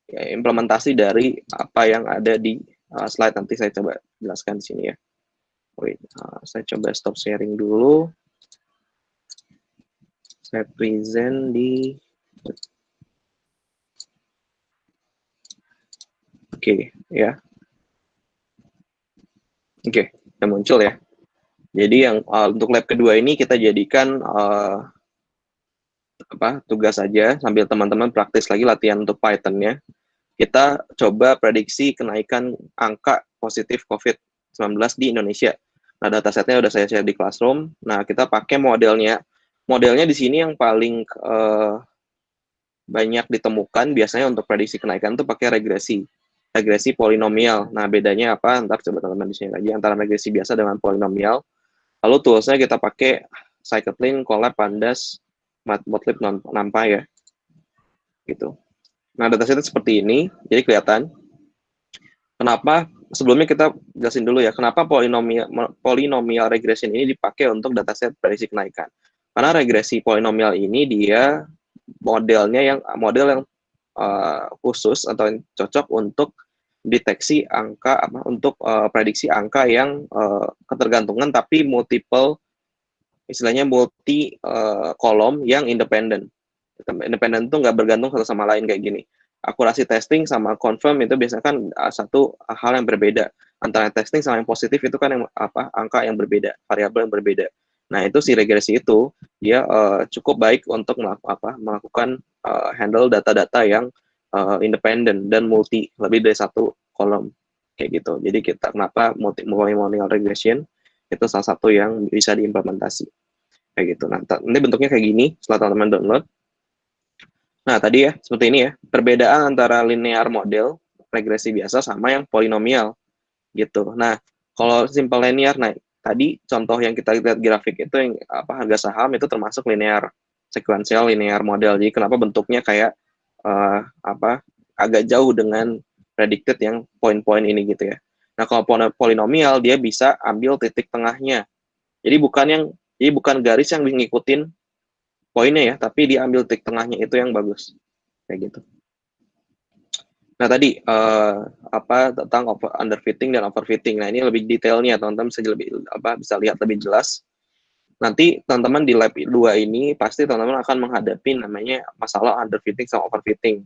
[SPEAKER 2] implementasi dari apa yang ada di slide. Nanti saya coba jelaskan di sini ya. Wait, saya coba stop sharing dulu. Saya present di ya. Udah muncul ya. Jadi yang untuk lab kedua ini kita jadikan tugas saja sambil teman-teman praktis lagi latihan untuk Python-nya. Kita coba prediksi kenaikan angka positif COVID-19 di Indonesia. Nah, datasetnya udah saya share di Classroom. Nah, kita pakai modelnya. Modelnya di sini yang paling banyak ditemukan biasanya untuk prediksi kenaikan itu pakai regresi polinomial. Nah, bedanya apa? Ntar coba teman-teman di sini lagi antara regresi biasa dengan polinomial. Lalu toolsnya kita pakai Scikit-learn, Colab, Pandas, Matplotlib, NumPy ya. Gitu. Nah, datasetnya seperti ini, jadi kelihatan. Kenapa? Sebelumnya kita jelasin dulu ya, kenapa polynomial regression ini dipakai untuk dataset prediksi kenaikan. Karena regresi polinomial ini dia model yang khusus atau yang cocok untuk deteksi angka untuk prediksi angka yang ketergantungan tapi multiple, istilahnya multi kolom yang independen. Independen itu nggak bergantung satu sama lain kayak gini. Akurasi testing sama confirm itu biasanya kan satu hal yang berbeda. Antara testing sama yang positif itu kan yang angka yang berbeda, variabel yang berbeda. Nah, itu si regresi itu dia cukup baik untuk melakukan handle data-data yang independen dan multi, lebih dari satu kolom kayak gitu. Jadi kita kenapa multimodal regression itu salah satu yang bisa diimplementasi kayak gitu. Nah, nanti bentuknya kayak gini setelah teman-teman download. Nah, tadi ya, seperti ini ya, perbedaan antara linear model, regresi biasa, sama yang polinomial, gitu. Nah, kalau simple linear, nah, tadi contoh yang kita lihat grafik itu, yang harga saham itu termasuk linear, sequential linear model. Jadi, kenapa bentuknya kayak, agak jauh dengan predicted yang poin-poin ini, gitu ya. Nah, kalau polinomial dia bisa ambil titik tengahnya. Jadi bukan garis yang ngikutin poinnya ya, tapi dia ambil titik tengahnya, itu yang bagus. Kayak gitu. Nah, tadi tentang underfitting dan overfitting. Nah, ini lebih detailnya, teman-teman bisa lihat lebih jelas. Nanti teman-teman di lab 2 ini pasti teman-teman akan menghadapi namanya masalah underfitting sama overfitting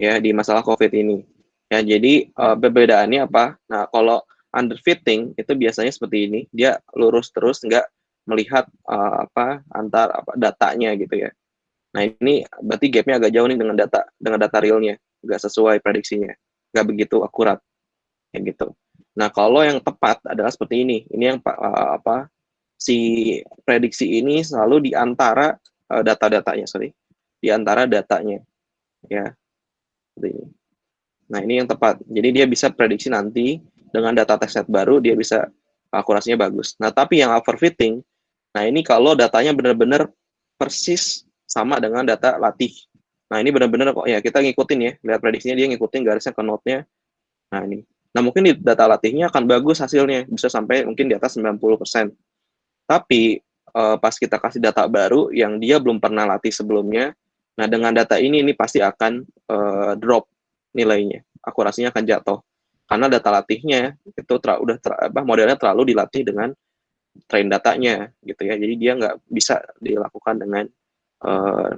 [SPEAKER 2] ya di masalah COVID ini. Ya, jadi perbedaannya apa? Nah, kalau underfitting itu biasanya seperti ini, dia lurus terus, nggak melihat datanya gitu ya. Nah, ini berarti gapnya agak jauh nih dengan data realnya, nggak sesuai prediksinya, nggak begitu akurat kayak gitu. Nah, kalau yang tepat adalah seperti ini. Ini yang si prediksi ini selalu di antara data-datanya, di antara datanya ya. Seperti ini. Nah, ini yang tepat. Jadi dia bisa prediksi nanti dengan data testset baru dia bisa akurasinya bagus. Nah, tapi yang overfitting, nah ini kalau datanya benar-benar persis sama dengan data latih. Nah, ini benar-benar kok ya kita ngikutin ya, lihat prediksinya dia ngikutin garisnya ke node-nya. Nah, ini. Nah, mungkin di data latihnya akan bagus hasilnya, bisa sampai mungkin di atas 90%. Tapi pas kita kasih data baru yang dia belum pernah latih sebelumnya, nah dengan data ini pasti akan drop nilainya, akurasinya akan jatuh. Karena data latihnya itu modelnya terlalu dilatih dengan train datanya gitu ya. Jadi dia nggak bisa dilakukan dengan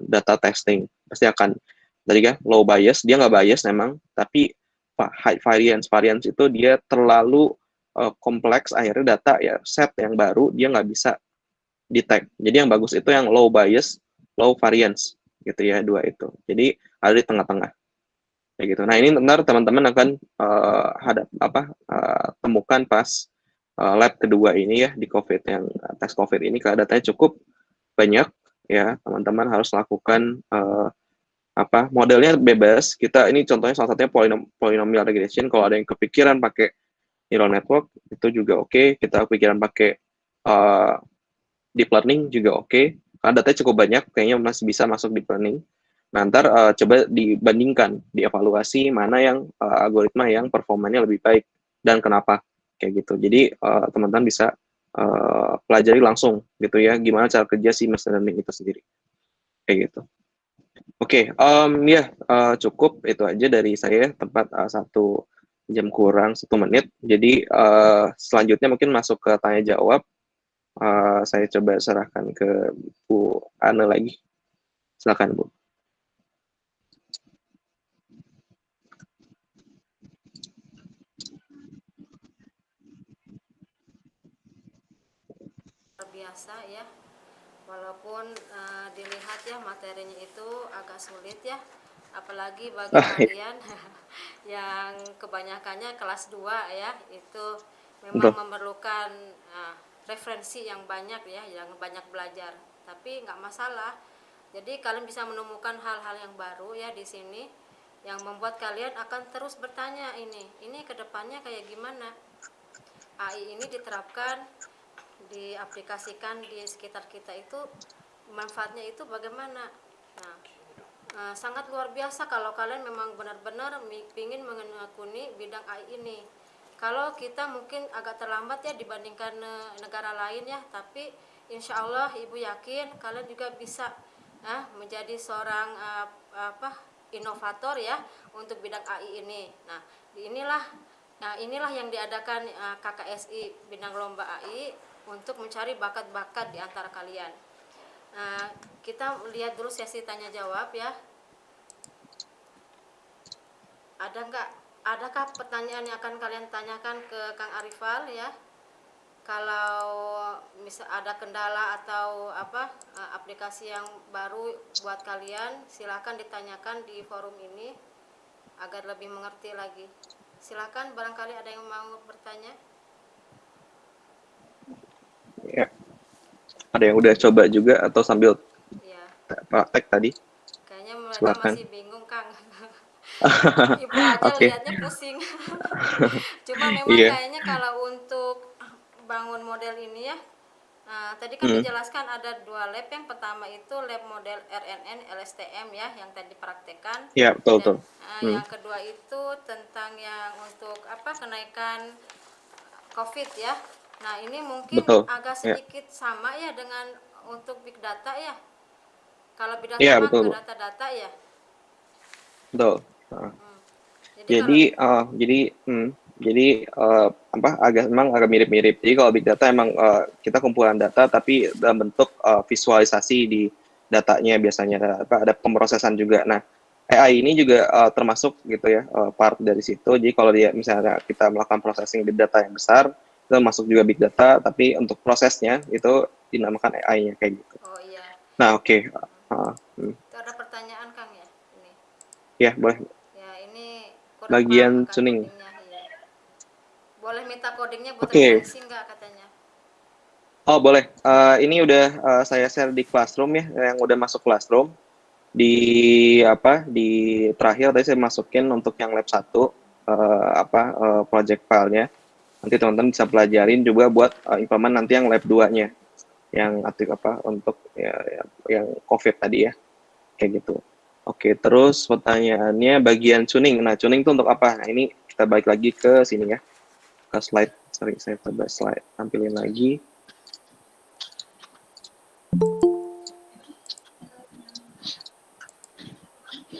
[SPEAKER 2] data testing. Pasti akan tadi kan low bias, dia nggak bias memang, tapi high variance itu dia terlalu kompleks, akhirnya data ya set yang baru dia nggak bisa detect. Jadi yang bagus itu yang low bias, low variance gitu ya, dua itu. Jadi ada di tengah-tengah kayak gitu. Nah, ini benar teman-teman akan temukan pas lab kedua ini ya di COVID yang tes COVID ini, karena datanya cukup banyak ya, teman-teman harus lakukan modelnya bebas. Kita ini contohnya salah satunya polynomial regression. Kalau ada yang kepikiran pakai neural network itu juga oke. Kita kepikiran pakai deep learning juga oke. Karena datanya cukup banyak, kayaknya masih bisa masuk deep learning. Nah, ntar coba dibandingkan, dievaluasi mana yang algoritma yang performanya lebih baik dan kenapa kayak gitu. Jadi teman-teman bisa pelajari langsung gitu ya, gimana cara kerja si machine learning itu sendiri kayak gitu. Oke, cukup itu aja dari saya, tempat 1 jam kurang 1 menit. Jadi selanjutnya mungkin masuk ke tanya jawab. Saya coba serahkan ke Bu Ana lagi. Silakan Bu.
[SPEAKER 1] Biasa ya, walaupun dilihat ya materinya itu agak sulit ya, apalagi bagi kalian yang kebanyakannya kelas 2 ya, itu memang memerlukan referensi yang banyak ya, yang banyak belajar. Tapi nggak masalah, jadi kalian bisa menemukan hal-hal yang baru ya di sini, yang membuat kalian akan terus bertanya, ini kedepannya kayak gimana, AI ini diterapkan, diaplikasikan di sekitar kita itu manfaatnya itu bagaimana. Nah, sangat luar biasa kalau kalian memang benar-benar ingin menekuni bidang AI ini. Kalau kita mungkin agak terlambat ya dibandingkan negara lain ya, tapi insya Allah Ibu yakin kalian juga bisa menjadi seorang inovator ya untuk bidang AI ini. Nah, inilah yang diadakan KKSI Bintang Lomba AI untuk mencari bakat-bakat di antara kalian. Kita lihat dulu sesi tanya jawab ya. Adakah pertanyaan yang akan kalian tanyakan ke Kang Arifal ya? Kalau misal ada kendala atau aplikasi yang baru buat kalian, silakan ditanyakan di forum ini agar lebih mengerti lagi. Silakan, barangkali ada yang mau bertanya.
[SPEAKER 2] Ya. Ada yang udah coba juga atau sambil praktek tadi?
[SPEAKER 1] Kayaknya mereka
[SPEAKER 2] Silakan.
[SPEAKER 1] masih bingung, Kang. Ibu aja lihatnya pusing. Cuma memang kayaknya kalau untuk bangun model ini ya, tadi kan dijelaskan ada 2 lab. Yang pertama itu lab model RNN LSTM ya, yang tadi dipraktekkan.
[SPEAKER 2] Iya, betul.
[SPEAKER 1] Yang kedua itu tentang yang untuk kenaikan COVID ya. Nah, ini mungkin
[SPEAKER 2] Betul.
[SPEAKER 1] agak
[SPEAKER 2] Ya,
[SPEAKER 1] sedikit sama ya dengan untuk big data ya. Kalau big data
[SPEAKER 2] iya
[SPEAKER 1] mah ke
[SPEAKER 2] betul, Bu.
[SPEAKER 1] data-data ya.
[SPEAKER 2] Betul. Nah,
[SPEAKER 1] Hmm. Jadi kalau
[SPEAKER 2] jadi apa agak memang agak mirip-mirip. Jadi kalau big data emang kita kumpulan data tapi dalam bentuk visualisasi di datanya biasanya ada pemrosesan juga. Nah, AI ini juga termasuk gitu ya part dari situ. Jadi kalau dia misalnya kita melakukan processing di data yang besar, itu masuk juga big data, tapi untuk prosesnya itu dinamakan AI-nya kayak gitu.
[SPEAKER 1] oh iya,
[SPEAKER 2] Nah, oke. Hmm.
[SPEAKER 1] itu ada pertanyaan Kang ya. Ini.
[SPEAKER 2] Ya, boleh.
[SPEAKER 1] Ya, ini kurang paham
[SPEAKER 2] Bagian
[SPEAKER 1] akan
[SPEAKER 2] tuning.
[SPEAKER 1] codingnya. Iya. Boleh minta codingnya buat
[SPEAKER 2] Oke.
[SPEAKER 1] referensi nggak katanya?
[SPEAKER 2] Oh, boleh. Ini udah saya share di Classroom ya, yang udah masuk Classroom. Di apa di terakhir tadi saya masukin untuk yang lab 1 project filenya. Nanti teman-teman bisa pelajarin juga buat implement nanti yang lab 2-nya yang aktif untuk yang COVID tadi ya. Kayak gitu. Oke, terus pertanyaannya bagian tuning. Nah, tuning itu untuk apa? Nah, ini kita balik lagi ke sini ya. Ke slide. Sorry, saya coba slide tampilin lagi.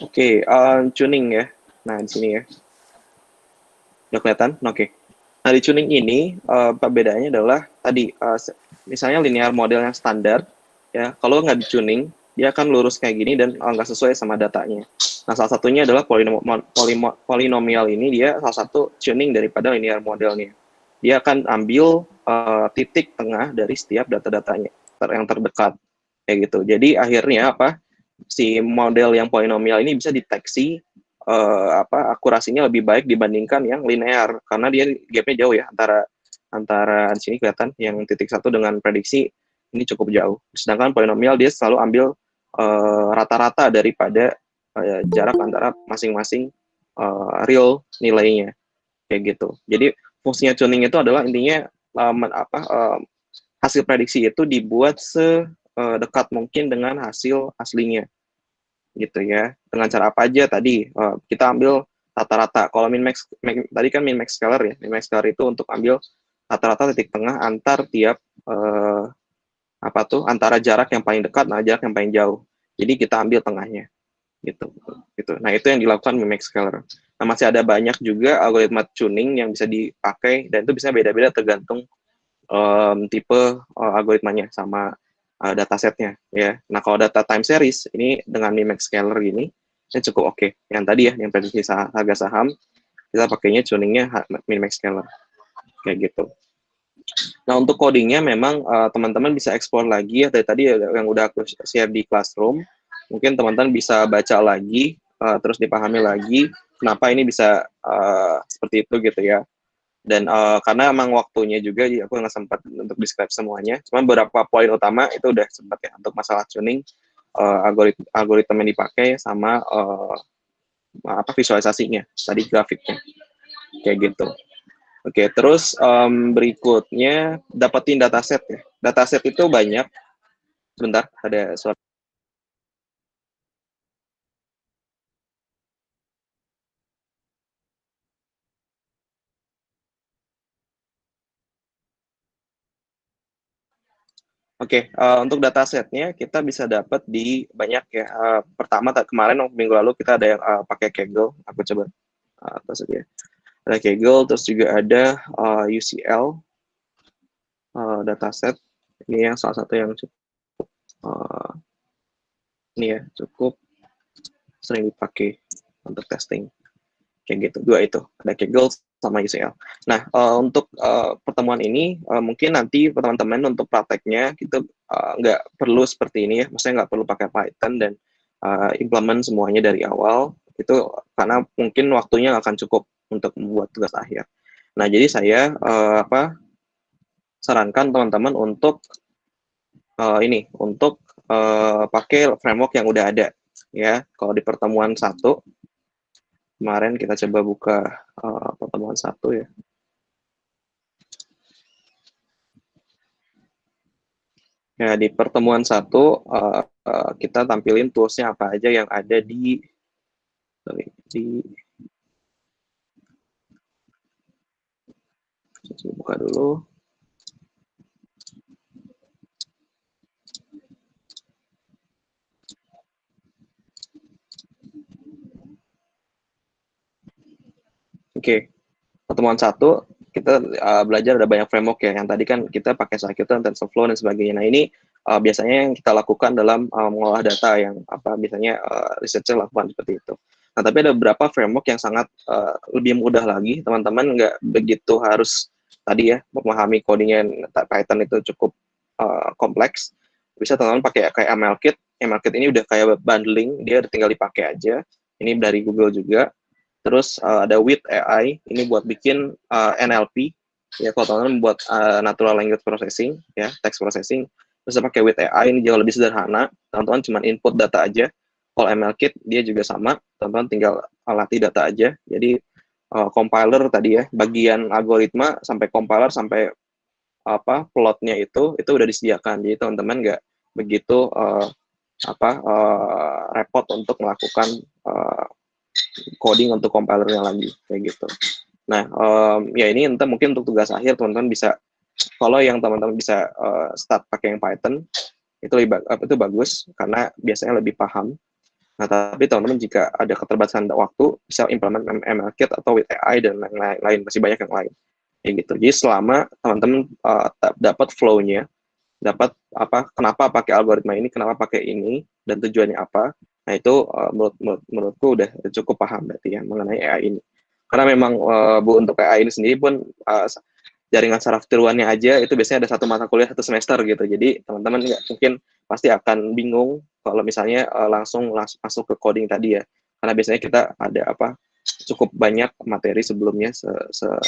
[SPEAKER 2] Oke, tuning ya. Nah, di sini ya. Udah kelihatan? Oke. Nah, di tuning ini perbedaannya adalah tadi misalnya linear model yang standar ya, kalau nggak di-tuning dia akan lurus kayak gini dan nggak sesuai sama datanya. Nah, salah satunya adalah polinomial ini dia salah satu tuning daripada linear modelnya. Dia akan ambil titik tengah dari setiap data-datanya yang terdekat kayak gitu. Jadi akhirnya apa? Si model yang polinomial ini bisa deteksi akurasinya lebih baik dibandingkan yang linear karena dia gapnya jauh ya antara antara di sini kelihatan yang titik satu dengan prediksi ini cukup jauh. Sedangkan polinomial dia selalu ambil rata-rata daripada jarak antara masing-masing real nilainya kayak gitu. Jadi fungsinya tuning itu adalah intinya hasil prediksi itu dibuat sedekat mungkin dengan hasil aslinya gitu ya. Dengan cara apa aja tadi kita ambil rata-rata. Kalau min max tadi kan min max scalar ya. Min max scalar itu untuk ambil rata-rata titik tengah antar tiap antara jarak yang paling dekat nah jarak yang paling jauh. Jadi kita ambil tengahnya gitu. Gitu. Nah, itu yang dilakukan min max scalar. Nah, masih ada banyak juga algoritma tuning yang bisa dipakai dan itu bisa beda-beda tergantung tipe algoritmanya sama datasetnya ya. Nah, kalau data time series ini dengan Mimax Scaler gini ini cukup oke. Yang tadi ya, yang prediksi harga saham kita pakainya tuningnya Mimax Scaler kayak gitu. Nah, untuk codingnya memang teman-teman bisa explore lagi ya dari tadi yang udah aku share di Classroom. Mungkin teman-teman bisa baca lagi terus dipahami lagi kenapa ini bisa seperti itu gitu ya. Dan karena emang waktunya juga aku nggak sempat untuk describe semuanya, cuma beberapa poin utama itu udah sempat ya untuk masalah tuning algoritma yang dipakai sama visualisasinya tadi grafiknya kayak gitu. Oke, terus berikutnya dapetin dataset ya. Dataset itu banyak. Sebentar, ada suara. Oke, untuk datasetnya kita bisa dapat di banyak ya. Pertama kemarin minggu lalu kita ada yang pakai Kaggle. Aku coba atas aja. Ada Kaggle, terus juga ada UCL dataset. Ini yang salah satu yang cukup ini ya cukup sering dipakai untuk testing kayak gitu. Dua itu ada Kaggle sama UCL. Nah, untuk pertemuan ini mungkin nanti teman-teman untuk prakteknya kita nggak perlu seperti ini ya, maksudnya nggak perlu pakai Python dan implement semuanya dari awal itu karena mungkin waktunya nggak akan cukup untuk membuat tugas akhir. Nah, jadi saya sarankan teman-teman untuk untuk pakai framework yang udah ada ya. Kalau di pertemuan 1 kemarin kita coba buka pertemuan 1 ya. Ya, di pertemuan 1 kita tampilin toolsnya apa aja yang ada di Saya buka dulu. Oke, pertemuan 1 kita belajar ada banyak framework ya. Yang tadi kan kita pakai Scikit-learn, TensorFlow dan sebagainya. Nah ini biasanya yang kita lakukan dalam mengolah data yang biasanya researcher lakukan seperti itu. Nah tapi ada beberapa framework yang sangat lebih mudah lagi. Teman-teman nggak begitu harus tadi ya memahami codingnya Python itu cukup kompleks. Bisa teman-teman pakai kayak MLKit. MLKit ini udah kayak bundling, dia tinggal dipakai aja. Ini dari Google juga. Terus ada with AI, ini buat bikin NLP, ya kalau teman-teman buat natural language processing, ya text processing, terus pakai with AI ini jauh lebih sederhana, teman-teman cuma input data aja. Kalau MLKit dia juga sama, teman-teman tinggal latih data aja. Jadi compiler tadi ya, bagian algoritma sampai compiler sampai plotnya itu udah disediakan. Jadi teman-teman nggak begitu repot untuk melakukan coding untuk compilernya lagi kayak gitu. Nah, ya ini entah mungkin untuk tugas akhir teman-teman bisa, kalau yang teman-teman bisa start pakai yang Python itu itu bagus karena biasanya lebih paham. Nah, tapi teman-teman jika ada keterbatasan waktu bisa implement MLKit atau with AI dan lain-lain, masih banyak yang lain kayak gitu. Jadi selama teman-teman dapat flow-nya, dapat kenapa pakai algoritma ini, kenapa pakai ini dan tujuannya apa. Nah itu menurutku udah cukup paham berarti ya mengenai AI ini. Karena memang Bu untuk AI ini sendiri pun jaringan saraf tiruannya aja itu biasanya ada 1 mata kuliah 1 semester gitu. Jadi teman-teman mungkin pasti akan bingung kalau misalnya langsung masuk ke coding tadi ya. Karena biasanya kita ada cukup banyak materi sebelumnya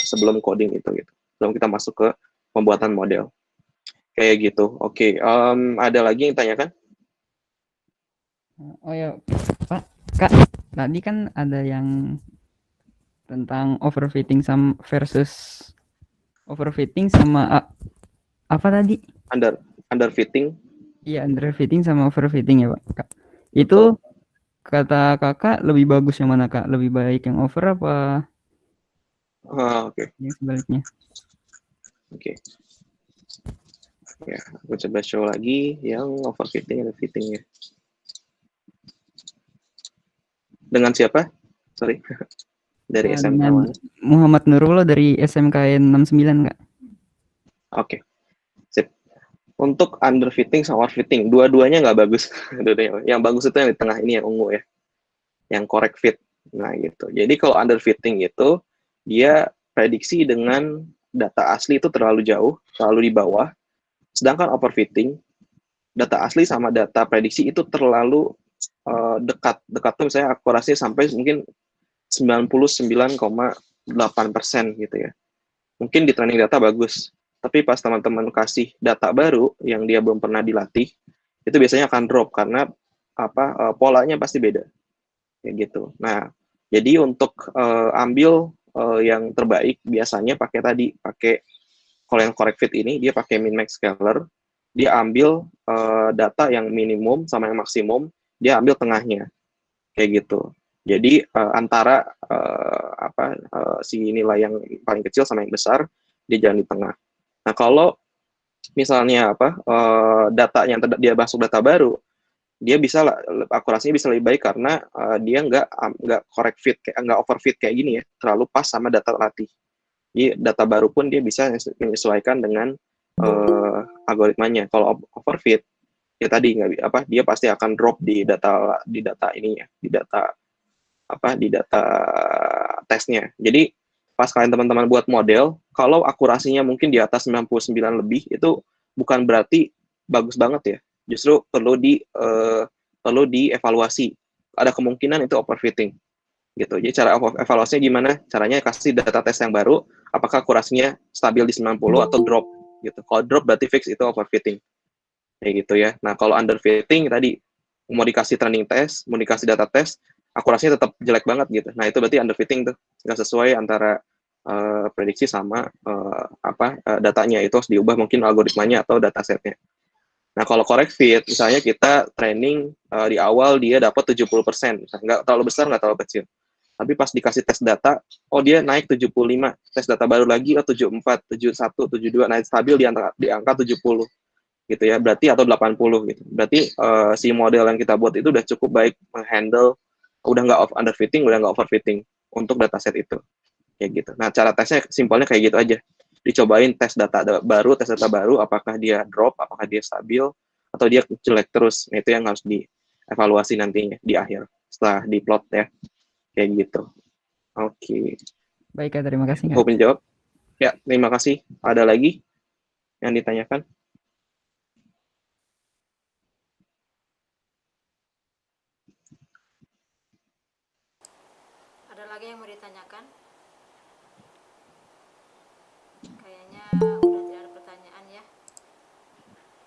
[SPEAKER 2] sebelum coding itu gitu. Sebelum kita masuk ke pembuatan model. Kayak gitu. Oke, ada lagi yang tanyakan?
[SPEAKER 3] Oh ya, Pak, Kak, tadi kan ada yang tentang overfitting versus overfitting sama apa tadi?
[SPEAKER 2] Underfitting.
[SPEAKER 3] Iya, underfitting sama overfitting ya, Pak. Kak. Itu kata Kakak lebih bagus yang mana, Kak? Lebih baik yang over apa
[SPEAKER 2] Oke.
[SPEAKER 3] yang sebaliknya?
[SPEAKER 2] Oke. Ya, aku coba show lagi yang overfitting dan fitting ya. Dengan siapa? Sorry. Dari SMK
[SPEAKER 3] Dengan
[SPEAKER 2] mana?
[SPEAKER 3] Muhammad Nurullah dari SMKN 69, Kak.
[SPEAKER 2] Oke. Sip. Untuk underfitting sama overfitting, dua-duanya nggak bagus. Yang bagus itu yang di tengah ini yang ungu ya. Yang correct fit. Nah, gitu. Jadi kalau underfitting itu dia prediksi dengan data asli itu terlalu jauh, terlalu di bawah. Sedangkan overfitting, data asli sama data prediksi itu terlalu dekat. Dekat tuh misalnya akurasinya sampai mungkin 99,8% gitu ya. Mungkin di training data bagus, tapi pas teman-teman kasih data baru yang dia belum pernah dilatih, itu biasanya akan drop karena polanya pasti beda. Kayak gitu. Nah, jadi untuk ambil yang terbaik biasanya pakai kalau yang correct fit ini dia pakai min max scaler, dia ambil data yang minimum sama yang maksimum, dia ambil tengahnya kayak gitu. Jadi antara si nilai yang paling kecil sama yang besar dia jangan di tengah. Nah kalau misalnya data yang dia masuk data baru, dia bisa akurasinya bisa lebih baik karena dia nggak correct fit, nggak overfit kayak gini ya, terlalu pas sama data latih. Jadi data baru pun dia bisa menyesuaikan dengan algoritmanya. Kalau overfit ya tadi dia pasti akan drop di data ininya, di data tesnya. Jadi pas kalian teman-teman buat model, kalau akurasinya mungkin di atas 99 lebih itu bukan berarti bagus banget ya. Justru perlu dievaluasi. Ada kemungkinan itu overfitting gitu. Jadi cara evaluasinya gimana? Caranya kasih data tes yang baru, apakah akurasinya stabil di 90 atau drop gitu. Kalau drop berarti fix itu overfitting. Kayak gitu ya. Nah, kalau underfitting tadi mau dikasih training test, mau dikasih data test, akurasinya tetap jelek banget gitu. Nah, itu berarti underfitting tuh. Nggak sesuai antara prediksi sama datanya. Itu harus diubah mungkin algoritmanya atau datasetnya. Nah, kalau correct fit, misalnya kita training di awal dia dapat 70%. Nggak terlalu besar, nggak terlalu kecil. Tapi pas dikasih tes data, oh dia naik 75, tes data baru lagi, oh 74, 71, 72, naik stabil di angka 70 gitu ya, berarti atau 80 gitu. Berarti si model yang kita buat itu udah cukup baik menghandle, udah nggak underfitting, udah nggak overfitting untuk dataset itu. Kayak gitu. Nah, cara tesnya simpelnya kayak gitu aja. Dicobain tes data baru, apakah dia drop, apakah dia stabil, atau dia jelek terus. Nah, itu yang harus dievaluasi nantinya di akhir, setelah diplot ya. Kayak gitu. Oke.
[SPEAKER 3] Baik Kak, terima kasih Kak.
[SPEAKER 2] Hope menjawab. Ya, terima kasih. Ada lagi yang ditanyakan?
[SPEAKER 1] Ada lagi yang mau ditanyakan? Kayaknya udah tidak ada pertanyaan ya.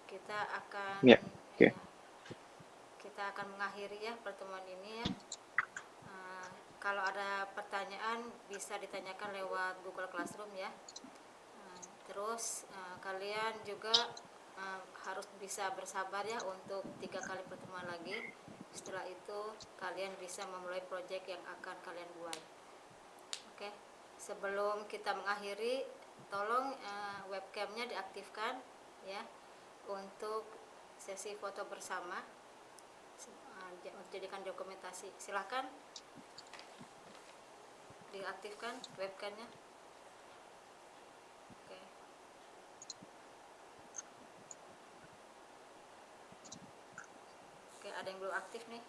[SPEAKER 1] Kita akan
[SPEAKER 2] Ya, oke.
[SPEAKER 1] kita akan mengakhiri ya pertemuan ini ya. Kalau ada pertanyaan bisa ditanyakan lewat Google Classroom ya. Terus kalian juga harus bisa bersabar ya untuk 3 kali pertemuan lagi. Setelah itu kalian bisa memulai proyek yang akan kalian buat. Oke. Sebelum kita mengakhiri, tolong webcamnya diaktifkan ya untuk sesi foto bersama, jadikan dokumentasi. Silahkan diaktifkan webcamnya. Oke. Oke, ada yang belum aktif nih.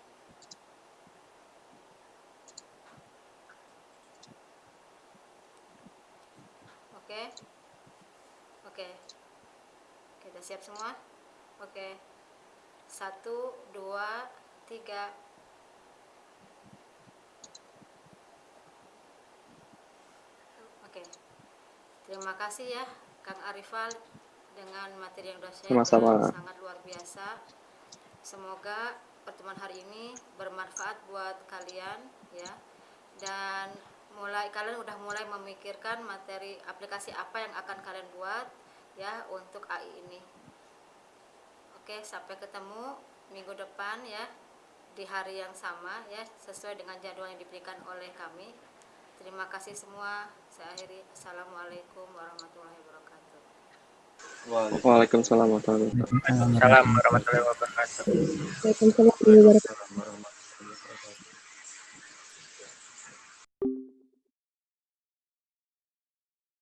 [SPEAKER 1] Oke. Oke. Oke, udah siap semua? Oke. 1, 2, 3. Oke. Terima kasih ya Kang Arifal dengan materi yang sudah share
[SPEAKER 2] Sama-sama.
[SPEAKER 1] sangat luar biasa. Semoga pertemuan hari ini bermanfaat buat kalian ya. Dan kalian udah mulai memikirkan materi aplikasi apa yang akan kalian buat ya untuk AI ini. Oke, sampai ketemu minggu depan ya di hari yang sama ya, sesuai dengan jadwal yang diberikan oleh kami. Terima kasih semua. Saya akhiri. Assalamualaikum warahmatullahi wabarakatuh.
[SPEAKER 2] Waalaikumsalam warahmatullahi wabarakatuh.
[SPEAKER 4] Waalaikumsalam warahmatullahi wabarakatuh.
[SPEAKER 5] Waalaikumsalam warahmatullahi wabarakatuh.